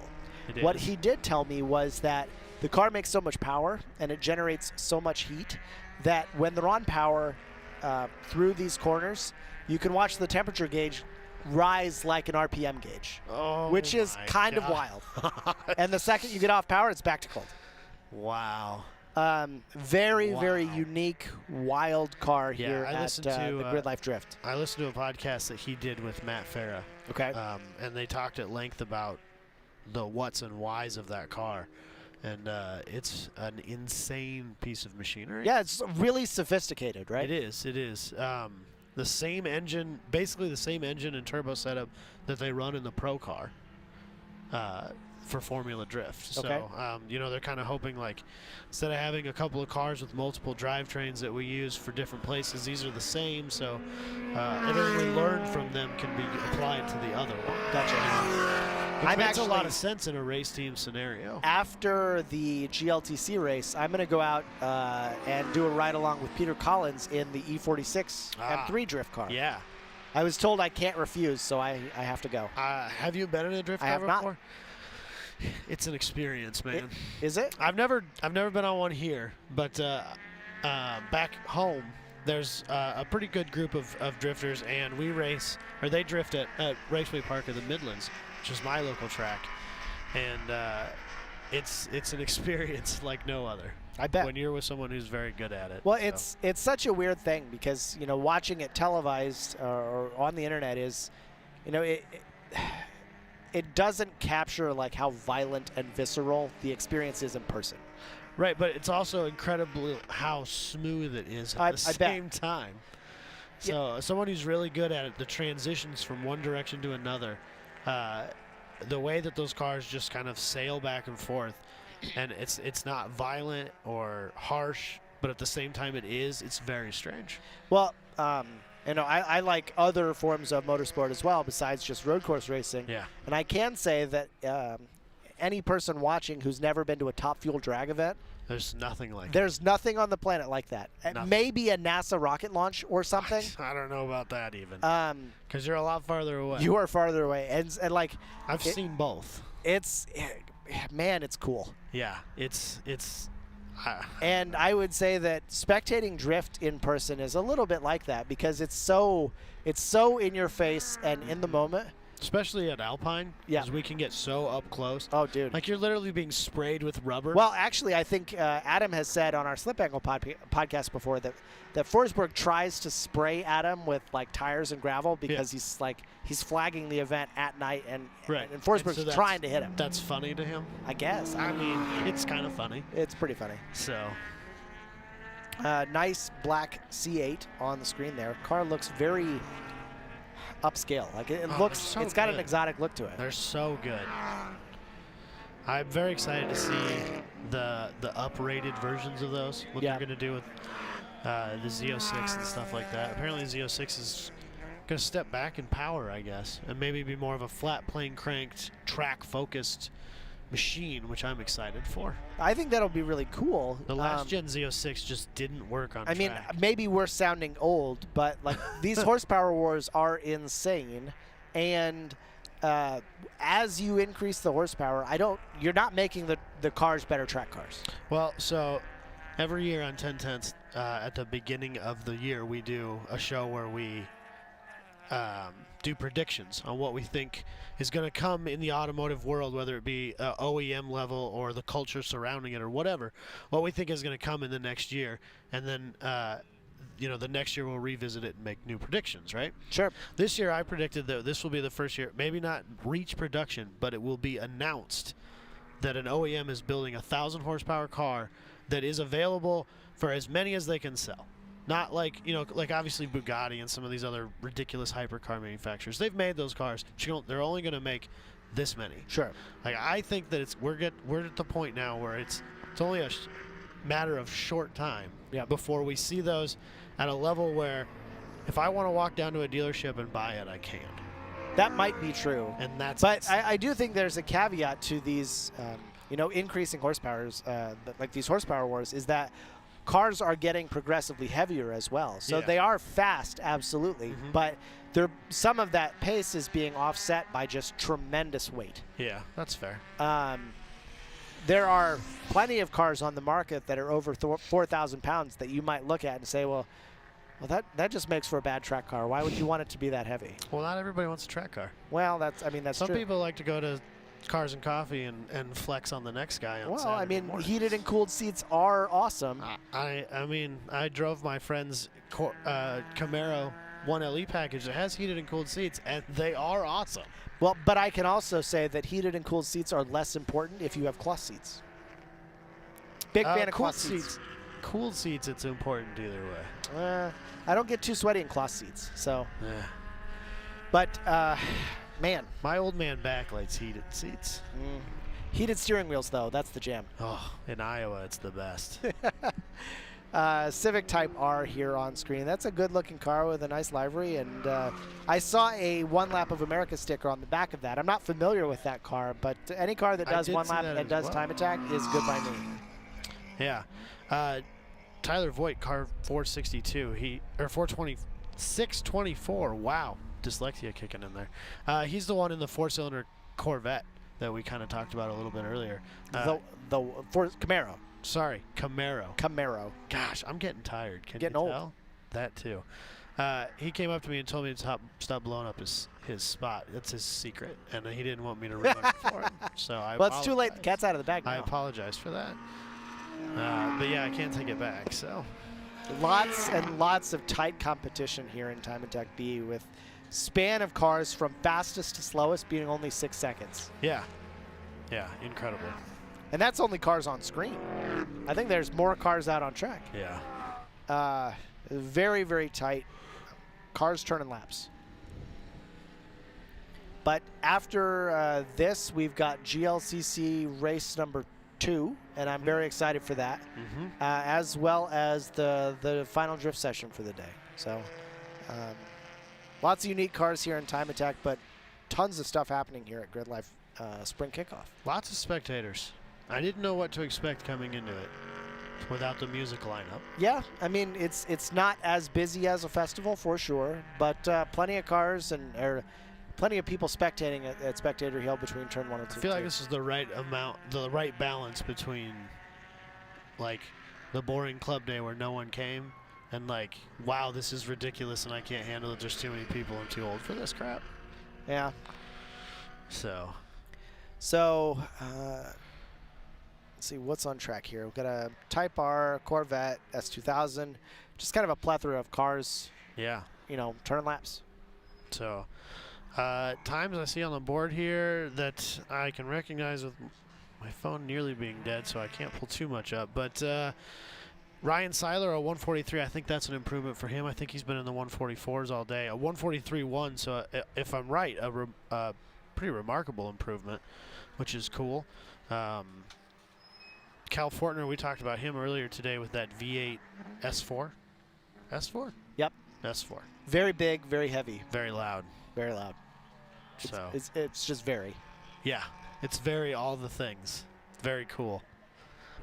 What he did tell me was that the car makes so much power and it generates so much heat that when they're on power through these corners, you can watch the temperature gauge rise like an RPM gauge, which is kind of wild. And the second you get off power, it's back to cold. Wow. Very unique, wild car here at the GRIDLIFE Drift. I listened to a podcast that he did with Matt Farah. Okay. And they talked at length about the whats and whys of that car. And it's an insane piece of machinery. Yeah, it's really sophisticated, right? It is. The same engine, basically the same engine and turbo setup that they run in the Pro car. For Formula Drift. Okay. So, they're kind of hoping, like, instead of having a couple of cars with multiple drivetrains that we use for different places, these are the same, so everything we learn from them can be applied to the other one. Gotcha. Which makes a lot of sense in a race team scenario. After the GLTC race, I'm going to go out and do a ride-along with Peter Collins in the E46 M3 drift car. Yeah. I was told I can't refuse, so I have to go. Have you been in a drift car before? I have not. It's an experience, man. Is it? I've never been on one here, but back home there's a pretty good group of drifters, and they drift at Raceway Park of the Midlands, which is my local track, and it's an experience like no other. I bet. When you're with someone who's very good at it. Well, it's such a weird thing because watching it televised or on the internet is, it doesn't capture like how violent and visceral the experience is in person. Right, but it's also incredible how smooth it is at the same time. So someone who's really good at it, the transitions from one direction to another, the way that those cars just kind of sail back and forth, and it's not violent or harsh, but at the same time it's very strange. Well, I like other forms of motorsport as well besides just road course racing. Yeah. And I can say that any person watching who's never been to a Top Fuel drag event, there's nothing like There's nothing on the planet like that. Maybe a NASA rocket launch or something. I don't know about that even. Because you're a lot farther away. You are farther away. And like I've seen both. Man, it's cool. Yeah, it's and I would say that spectating drift in person is a little bit like that because it's so in your face and in the moment. Especially at Alpine, because we can get so up close. Oh, dude. Like you're literally being sprayed with rubber. Well, actually, I think Adam has said on our Slip Angle podcast before that Forsberg tries to spray Adam with like tires and gravel because he's flagging the event at night and Forsberg's trying to hit him. That's funny to him? I guess. I mean, it's kind of funny. It's pretty funny. So. Nice black C8 on the screen there. Car looks very upscale. Like it looks, so it's got good. an exotic look to it. They're so good. I'm very excited to see the uprated versions of those. What they're going to do with the Z06 and stuff like that. Apparently the Z06 is going to step back in power, I guess, and maybe be more of a flat plane cranked, track focused machine, which I'm excited for. I think that'll be really cool. The last gen Z06 just didn't work on track. I mean, maybe we're sounding old, but like these horsepower wars are insane, and as you increase the horsepower, you're not making the cars better track cars. Well, so every year on 10/10 at the beginning of the year, we do a show where we do predictions on what we think is going to come in the automotive world, whether it be OEM level or the culture surrounding it or whatever, what we think is going to come in the next year. And then the next year we'll revisit it and make new predictions, right? Sure. This year I predicted that this will be the first year, maybe not reach production, but it will be announced that an OEM is building a 1,000 horsepower car that is available for as many as they can sell. Not like, like obviously Bugatti and some of these other ridiculous hypercar manufacturers. They've made those cars. They're only going to make this many. Sure. Like I think that we're at the point now where it's only a matter of short time before we see those at a level where if I want to walk down to a dealership and buy it, I can. That might be true. And that's But I do think there's a caveat to these, increasing horsepowers, like these horsepower wars, is that cars are getting progressively heavier as well. So they are fast, absolutely, but some of that pace is being offset by just tremendous weight. Yeah, that's fair. There are plenty of cars on the market that are over 4,000 pounds that you might look at and say, well, that just makes for a bad track car. Why would you want it to be that heavy? Well, not everybody wants a track car. Well, that's Some true. people like to go to Cars and Coffee and flex on the next guy on Saturday mornings. Heated and cooled seats are awesome. I drove my friend's Camaro 1LE package that has heated and cooled seats, and they are awesome. Well, but I can also say that heated and cooled seats are less important if you have cloth seats. Big fan of cloth seats. Cooled seats, it's important either way. I don't get too sweaty in cloth seats, so. Yeah. But, man. My old man back likes heated seats. Heated steering wheels, though, that's the jam. Oh, in Iowa, it's the best. Civic Type R here on screen. That's a good-looking car with a nice livery, and I saw a One Lap of America sticker on the back of that. I'm not familiar with that car, but any car that does one lap and does time attack is good by me. Yeah. Tyler Voigt, car 462, 624. Wow, dyslexia kicking in there. He's the one in the 4-cylinder Corvette that we kind of talked about a little bit earlier. The Camaro. Sorry, Camaro. Gosh, I'm getting tired. Can getting you old. tell? That too. He came up to me and told me to stop blowing up his spot. That's his secret, and he didn't want me to ruin it for him. So well, it's too late. The cat's out of the bag now. I apologize for that. But yeah, I can't take it back. So lots and lots of tight competition here in Time Attack B, with span of cars from fastest to slowest being only 6 seconds. Yeah, incredible. And that's only cars on screen. I think there's more cars out on track. Yeah. Very, very tight. Cars turning laps. But after this, we've got GLTC Race number 2, and I'm very excited for that, as well as the final drift session for the day. So lots of unique cars here in Time Attack, but tons of stuff happening here at GRIDLIFE Spring Kickoff. Lots of spectators. I didn't know what to expect coming into it without the music lineup. Yeah, I mean, it's not as busy as a festival for sure, but plenty of cars and plenty of people spectating at Spectator Hill between turn 1 and 2. I feel like this is the right amount, the right balance between like the boring club day where no one came and like, wow, this is ridiculous and I can't handle it. There's too many people. I'm too old for this crap. Yeah. So let's see what's on track here. We've got a Type R, Corvette, S2000, just kind of a plethora of cars. Yeah. Turn laps. So times I see on the board here that I can recognize with my phone nearly being dead, so I can't pull too much up. But Ryan Seiler, a 143, I think that's an improvement for him. I think he's been in the 144s all day. A 143.1, so if I'm right, a pretty remarkable improvement, which is cool. Cal Fortner, we talked about him earlier today with that V8 S4. S4? Yep. S4. Very big, very heavy. Very loud. Very loud. So it's just very. Yeah, it's very all the things. Very cool.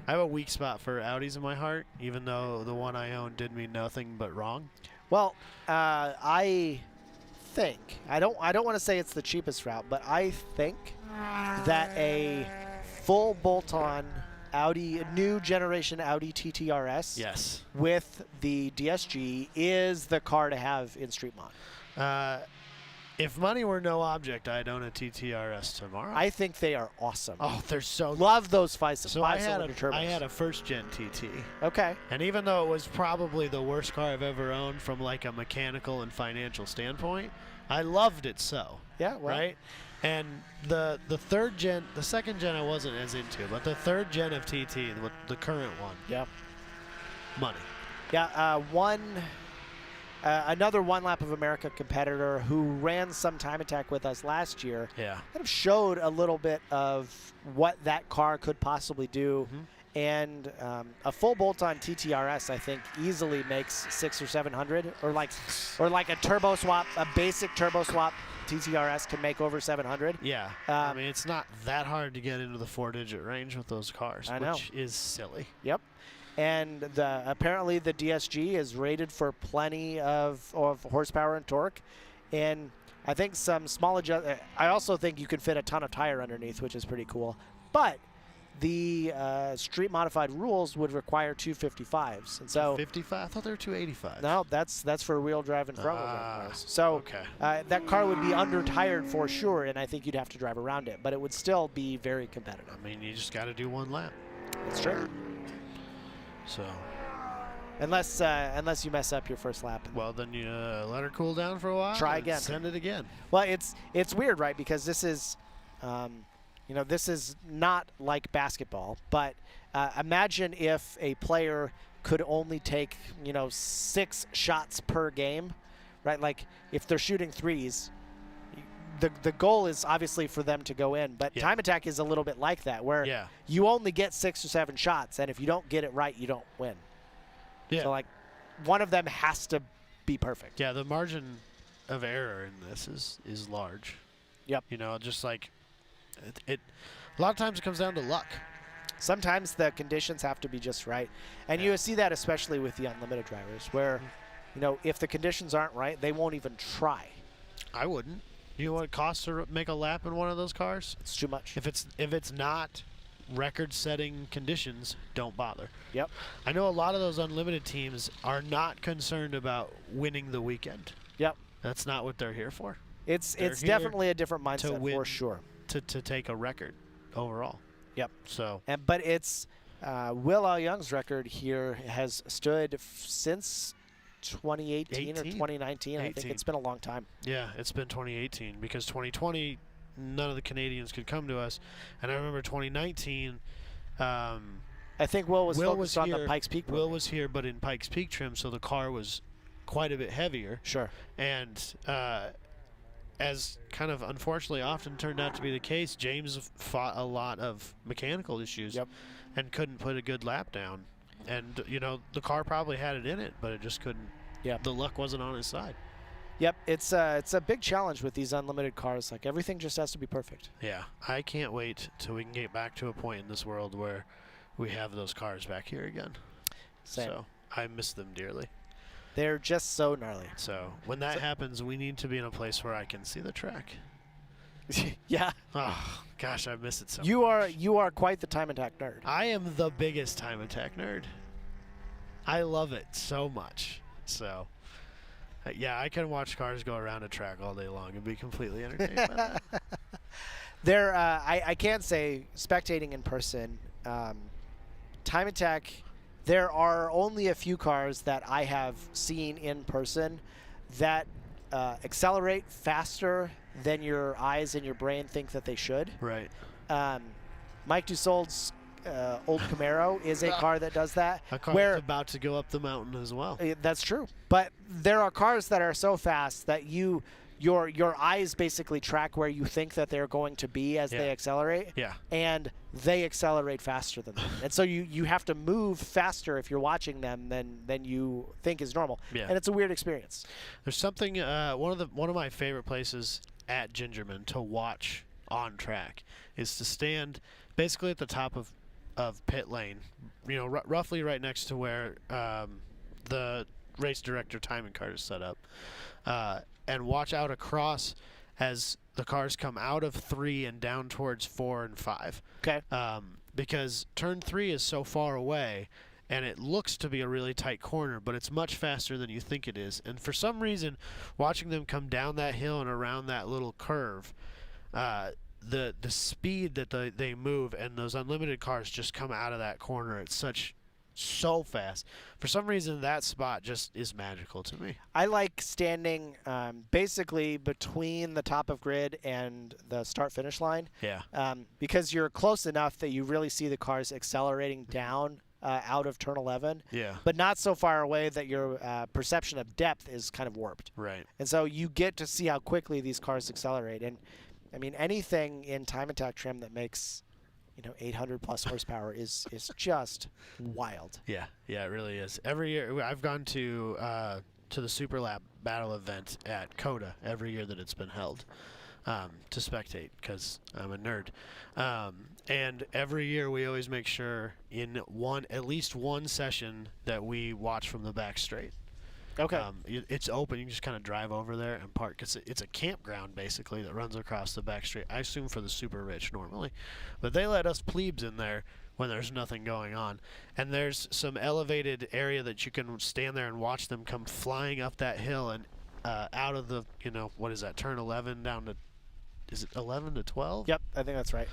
I have a weak spot for Audis in my heart, even though the one I own did me nothing but wrong. Well, I think I don't want to say it's the cheapest route, but I think that a full bolt-on Audi, new generation Audi TT-RS, yes, with the DSG is the car to have in street mod. If money were no object, I'd own a TTRS tomorrow. I think they are awesome. Oh, they're so love those five So I had turbos. a first-gen TT. Okay. And even though it was probably the worst car I've ever owned from like a mechanical and financial standpoint, I loved it so. Yeah, well. Right? And the third gen, the second gen I wasn't as into, but the third gen of TT, the current one. Yep. Money. Yeah, another One Lap of America competitor who ran some time attack with us last year. Yeah. Kind of showed a little bit of what that car could possibly do. And a full bolt-on TTRS, I think, easily makes 600 or 700, or like a turbo swap, a basic turbo swap TTRS can make over 700. Yeah. I mean, it's not that hard to get into the 4-digit range with those cars, which is silly. Yep. And apparently the DSG is rated for plenty of horsepower and torque. And I think some small I also think you can fit a ton of tire underneath, which is pretty cool. But the street modified rules would require 255s, and so 55. I thought they were 285. No, that's for wheel drive and front wheel drive cars. So that car would be under tired for sure, and I think you'd have to drive around it, but it would still be very competitive. I mean, you just got to do one lap. That's true. So unless you mess up your first lap. Well, then you let her cool down for a while. Try again. Send it again. Well, it's weird, right? Because this is. This is not like basketball, but imagine if a player could only take, 6 shots per game, right? Like if they're shooting threes, the goal is obviously for them to go in, but time attack is a little bit like that, where you only get 6 or 7 shots, and if you don't get it right, you don't win. Yeah. So like one of them has to be perfect. Yeah, the margin of error in this is large. Yep. Just like it a lot of times it comes down to luck. Sometimes the conditions have to be just right. And you see that especially with the unlimited drivers where, if the conditions aren't right, they won't even try. I wouldn't. You know what it costs to make a lap in one of those cars? It's too much. If it's not record-setting conditions, don't bother. Yep. I know a lot of those unlimited teams are not concerned about winning the weekend. Yep. That's not what they're here for. It's definitely a different mindset for sure. To take a record overall. Yep. So. But it's Will Al Young's record here has stood since 2018 or 2019. I think it's been a long time. Yeah, it's been 2018 because 2020 none of the Canadians could come to us, and I remember 2019. I think Will was focused on the Pikes Peak program. Will was here, but in Pikes Peak trim, so the car was quite a bit heavier. Sure. And as kind of unfortunately often turned out to be the case, James fought a lot of mechanical issues and couldn't put a good lap down. And, the car probably had it in it, but it just couldn't. Yeah. The luck wasn't on his side. Yep. It's a big challenge with these unlimited cars. Like, everything just has to be perfect. Yeah. I can't wait till we can get back to a point in this world where we have those cars back here again. Same. So I miss them dearly. They're just so gnarly. So when that happens, we need to be in a place where I can see the track. Yeah. Oh gosh, I miss it so much. You are quite the time attack nerd. I am the biggest time attack nerd. I love it so much. So yeah, I can watch cars go around a track all day long and be completely entertained by that. I can't say spectating in person. Time attack. There are only a few cars that I have seen in person that accelerate faster than your eyes and your brain think that they should. Right. Mike Dussault's old Camaro is a car that does that. A car that's about to go up the mountain as well. That's true. But there are cars that are so fast that your eyes basically track where you think that they're going to be as they accelerate. Yeah. And they accelerate faster than them. And so you have to move faster if you're watching them than you think is normal. Yeah. And it's a weird experience. There's something one of my favorite places at GingerMan to watch on track is to stand basically at the top of pit lane, roughly right next to where the race director timing card is set up. And watch out across as the cars come out of 3 and down towards 4 and 5. Okay. Because turn 3 is so far away, and it looks to be a really tight corner, but it's much faster than you think it is. And for some reason, watching them come down that hill and around that little curve, the speed that they move and those unlimited cars just come out of that corner at so fast. For some reason, that spot just is magical to me. I like standing basically between the top of grid and the start-finish line. Yeah. Because you're close enough that you really see the cars accelerating down out of turn 11. Yeah. But not so far away that your perception of depth is kind of warped. Right. And so you get to see how quickly these cars accelerate. And, I mean, anything in time attack trim that makes 800 plus horsepower is just wild. Yeah, it really is. Every year I've gone to the Super Lap Battle event at COTA every year that it's been held to spectate because I'm a nerd. And every year we always make sure in at least one session that we watch from the back straight. Okay. It's open. You can just kind of drive over there and park. It's a campground, basically, that runs across the back straight. I assume for the super rich normally. But they let us plebes in there when there's nothing going on. And there's some elevated area that you can stand there and watch them come flying up that hill and out of the, what is that, turn 11 down to, is it 11 to 12? Yep, I think that's right.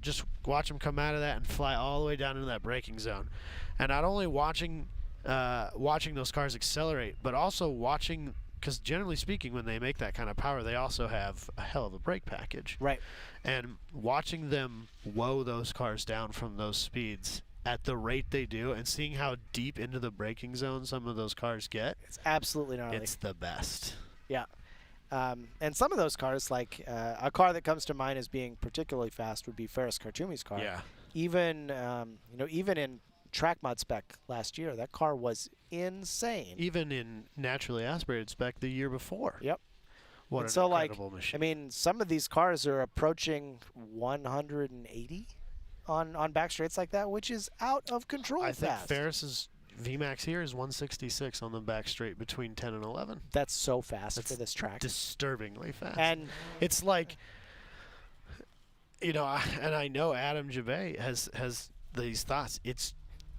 Just watch them come out of that and fly all the way down into that braking zone. And not only watching those cars accelerate, but also watching, because generally speaking, when they make that kind of power, they also have a hell of a brake package. Right. And watching them woe those cars down from those speeds at the rate they do and seeing how deep into the braking zone some of those cars get. It's absolutely gnarly. It's the best. Yeah. And some of those cars, like a car that comes to mind as being particularly fast would be Ferris Khartoumi's car. Yeah. Even, even in track mod spec last year, that car was insane. Even in naturally aspirated spec the year before. Yep. What and an so incredible machine. I mean, some of these cars are approaching 180 on back straights like that, which is out of control I think fast. Ferris's VMAX here is 166 on the back straight between 10 and 11. That's so fast That's for this track. Disturbingly fast. And it's like, and I know Adam Jabay has these thoughts. It's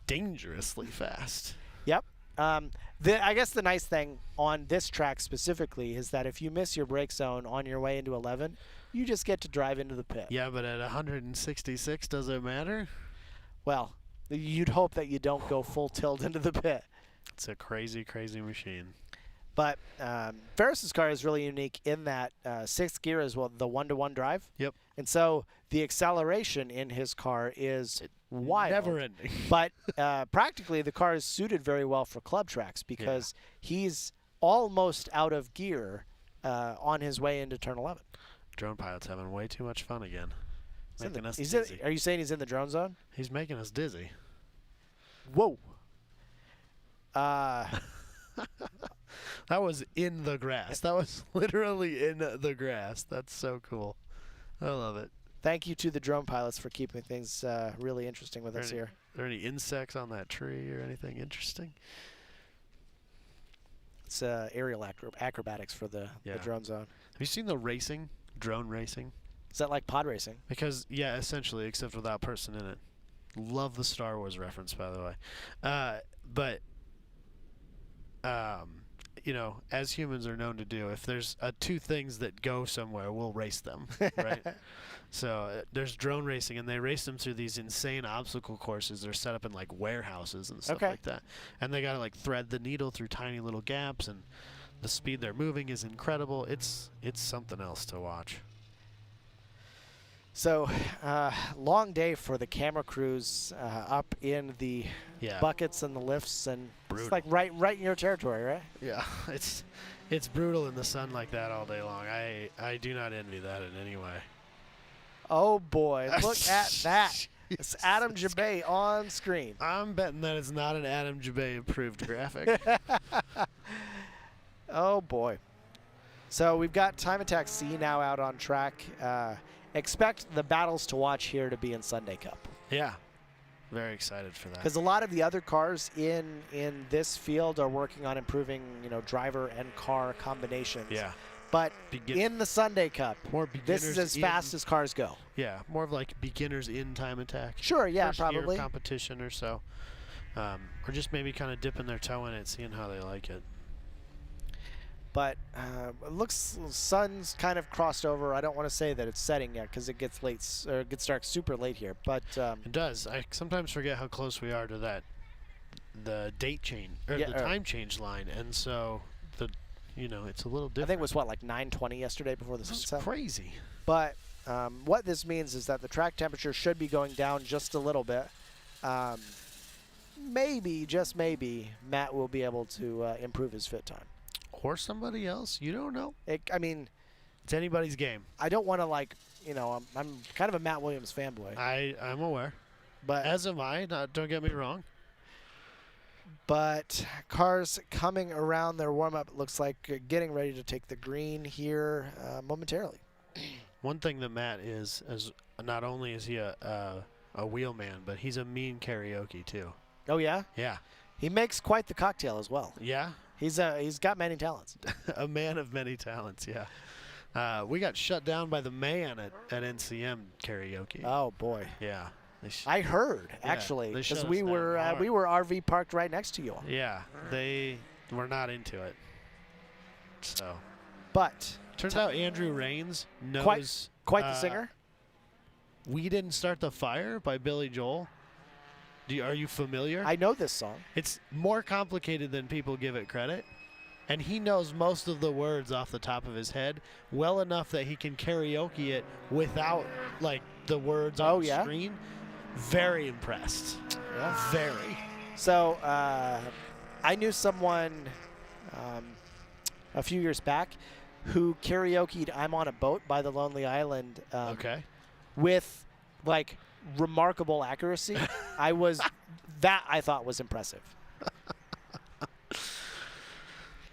dangerously fast. Yep. I guess the nice thing on this track specifically is that if you miss your brake zone on your way into 11, you just get to drive into the pit. Yeah, but at 166, does it matter? Well, you'd hope that you don't go full tilt into the pit. It's a crazy, crazy machine. But Ferris's car is really unique in that sixth gear is the one-to-one drive. Yep. And so the acceleration in his car is wild. Never ending. But practically the car is suited very well for club tracks because he's almost out of gear on his way into turn 11. Drone pilot's having way too much fun again. Making us Are dizzy. you saying he's in the drone zone? He's making us dizzy. Whoa. That was in the grass. That was literally in the grass. That's so cool. I love it. Thank you to the drone pilots for keeping things really interesting with us here. Are there any insects on that tree or anything interesting? It's aerial acrobatics for the drone zone. Have you seen the racing, drone racing? Is that like pod racing? Because, yeah, essentially, except without a person in it. Love the Star Wars reference, by the way. As humans are known to do, if there's two things that go somewhere, we'll race them, right? So there's drone racing, and they race them through these insane obstacle courses. They're set up in, like, warehouses and stuff like that. And they got to, like, thread the needle through tiny little gaps, and the speed they're moving is incredible. It's something else to watch. So, long day for the camera crews up in the buckets and the lifts, and it's like right in your territory, right? Yeah, it's brutal in the sun like that all day long. I do not envy that in any way. Oh boy, look at that! It's Adam Jabay on screen. I'm betting that it's not an Adam Jabay approved graphic. Oh boy. So we've got Time Attack C now out on track. Expect the battles to watch here to be in Sunday Cup. Yeah, very excited for that. Because a lot of the other cars in this field are working on improving, driver and car combinations. Yeah. But in the Sunday Cup, this is as fast as cars go. Yeah, more of like beginners in Time Attack. Sure, yeah, First probably. year competition or so. or just maybe kind of dipping their toe in it, seeing how they like it. But it looks sun's kind of crossed over. I don't want to say that it's setting yet because it gets late, or it gets dark super late here. But it does. I sometimes forget how close we are to the date change or the time change line, and so it's a little different. I think it was what, like 9:20 yesterday before the sunset. It's crazy. But what this means is that the track temperature should be going down just a little bit. Maybe, just maybe, Matt will be able to improve his fit time. Or somebody else. You don't know. I mean, it's anybody's game. I don't want to I'm kind of a Matt Williams fanboy. I'm aware. But as am I. Don't get me wrong. But cars coming around their warm-up, looks like getting ready to take the green here momentarily. One thing that Matt is not only is he a wheelman, but he's a mean karaoke too. Oh yeah? Yeah. He makes quite the cocktail as well. Yeah. He's got many talents. A man of many talents, yeah. We got shut down by the man at NCM karaoke. Oh boy. Yeah. I heard, actually, because we were RV parked right next to you all. Yeah, they were not into it. So, but turns out Andrew Raines knows quite the singer. "We Didn't Start the Fire" by Billy Joel. Are you familiar? I know this song. It's more complicated than people give it credit, and he knows most of the words off the top of his head well enough that he can karaoke it without the words on the screen. Very impressed. Yeah. Very. So I knew someone a few years back who karaoke'd "I'm on a Boat" by the Lonely Island with remarkable accuracy. I thought was impressive.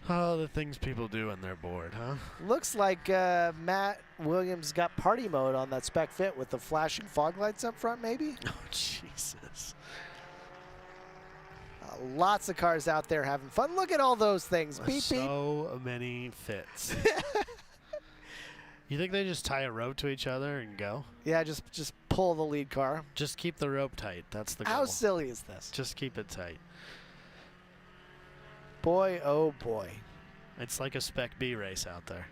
Oh, the things people do when they're bored, huh? Looks like Matt Williams got party mode on that spec fit with the flashing fog lights up front, maybe? Oh, Jesus. Lots of cars out there having fun. Look at all those things. Beep, beep. So many fits. You think they just tie a rope to each other and go? Yeah, just pull the lead car. Just keep the rope tight. That's the goal. How silly is this? Just keep it tight. Boy, oh boy. It's like a Spec B race out there.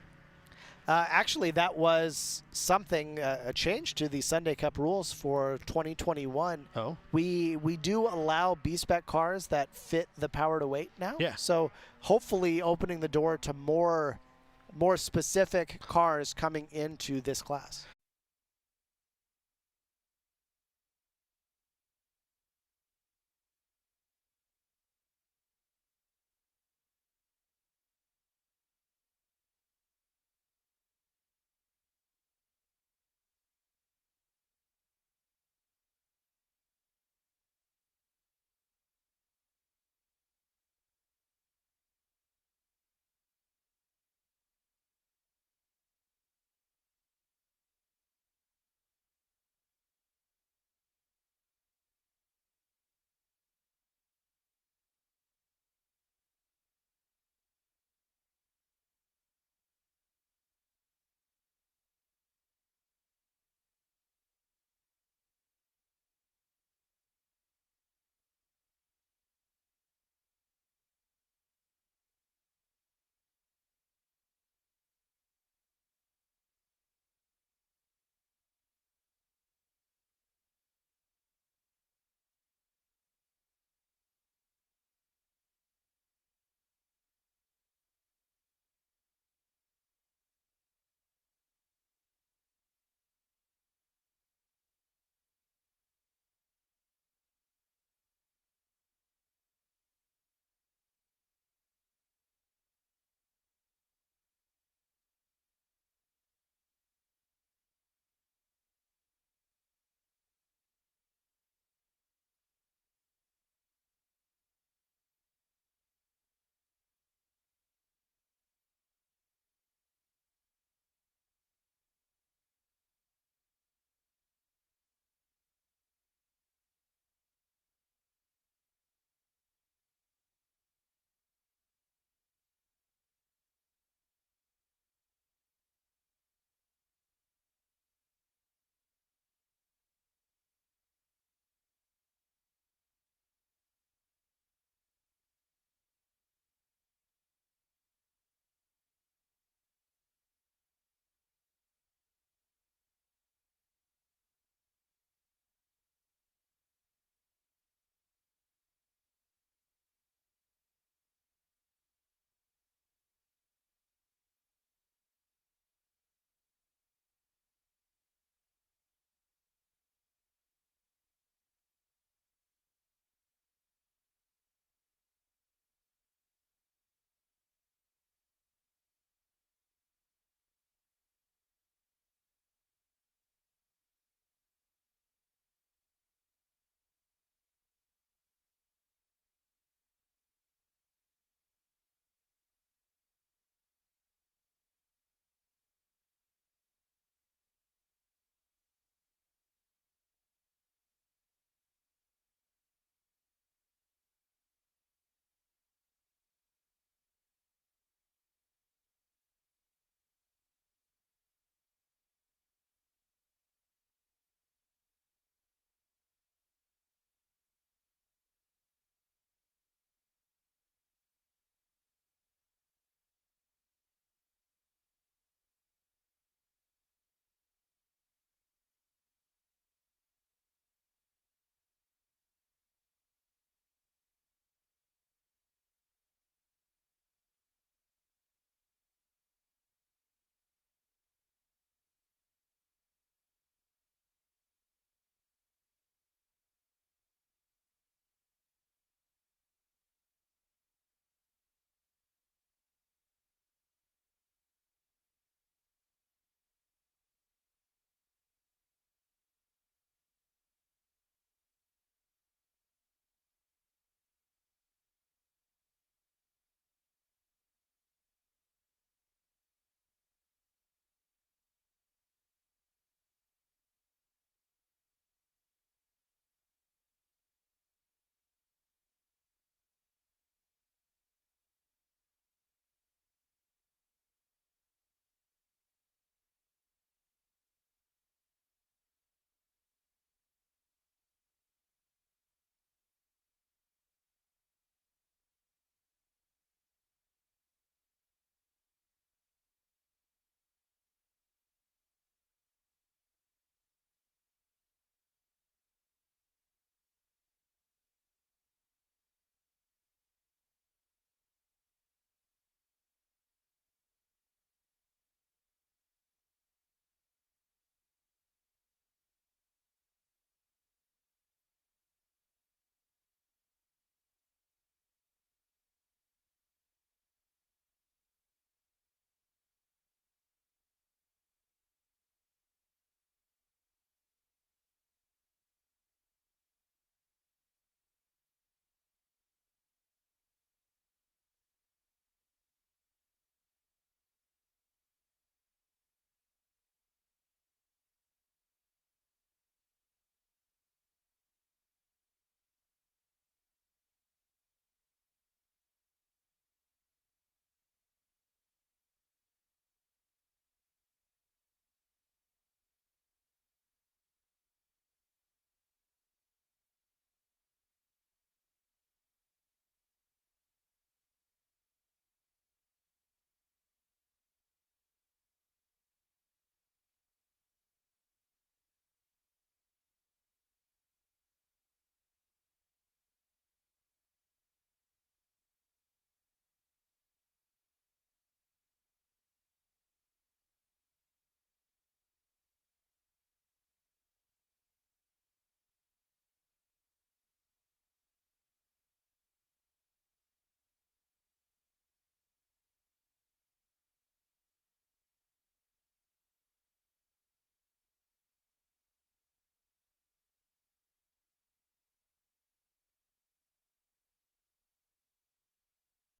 Actually, that was something, a change to the Sunday Cup rules for 2021. Oh. We do allow B-Spec cars that fit the power to weight now. Yeah. So hopefully opening the door to more specific cars coming into this class.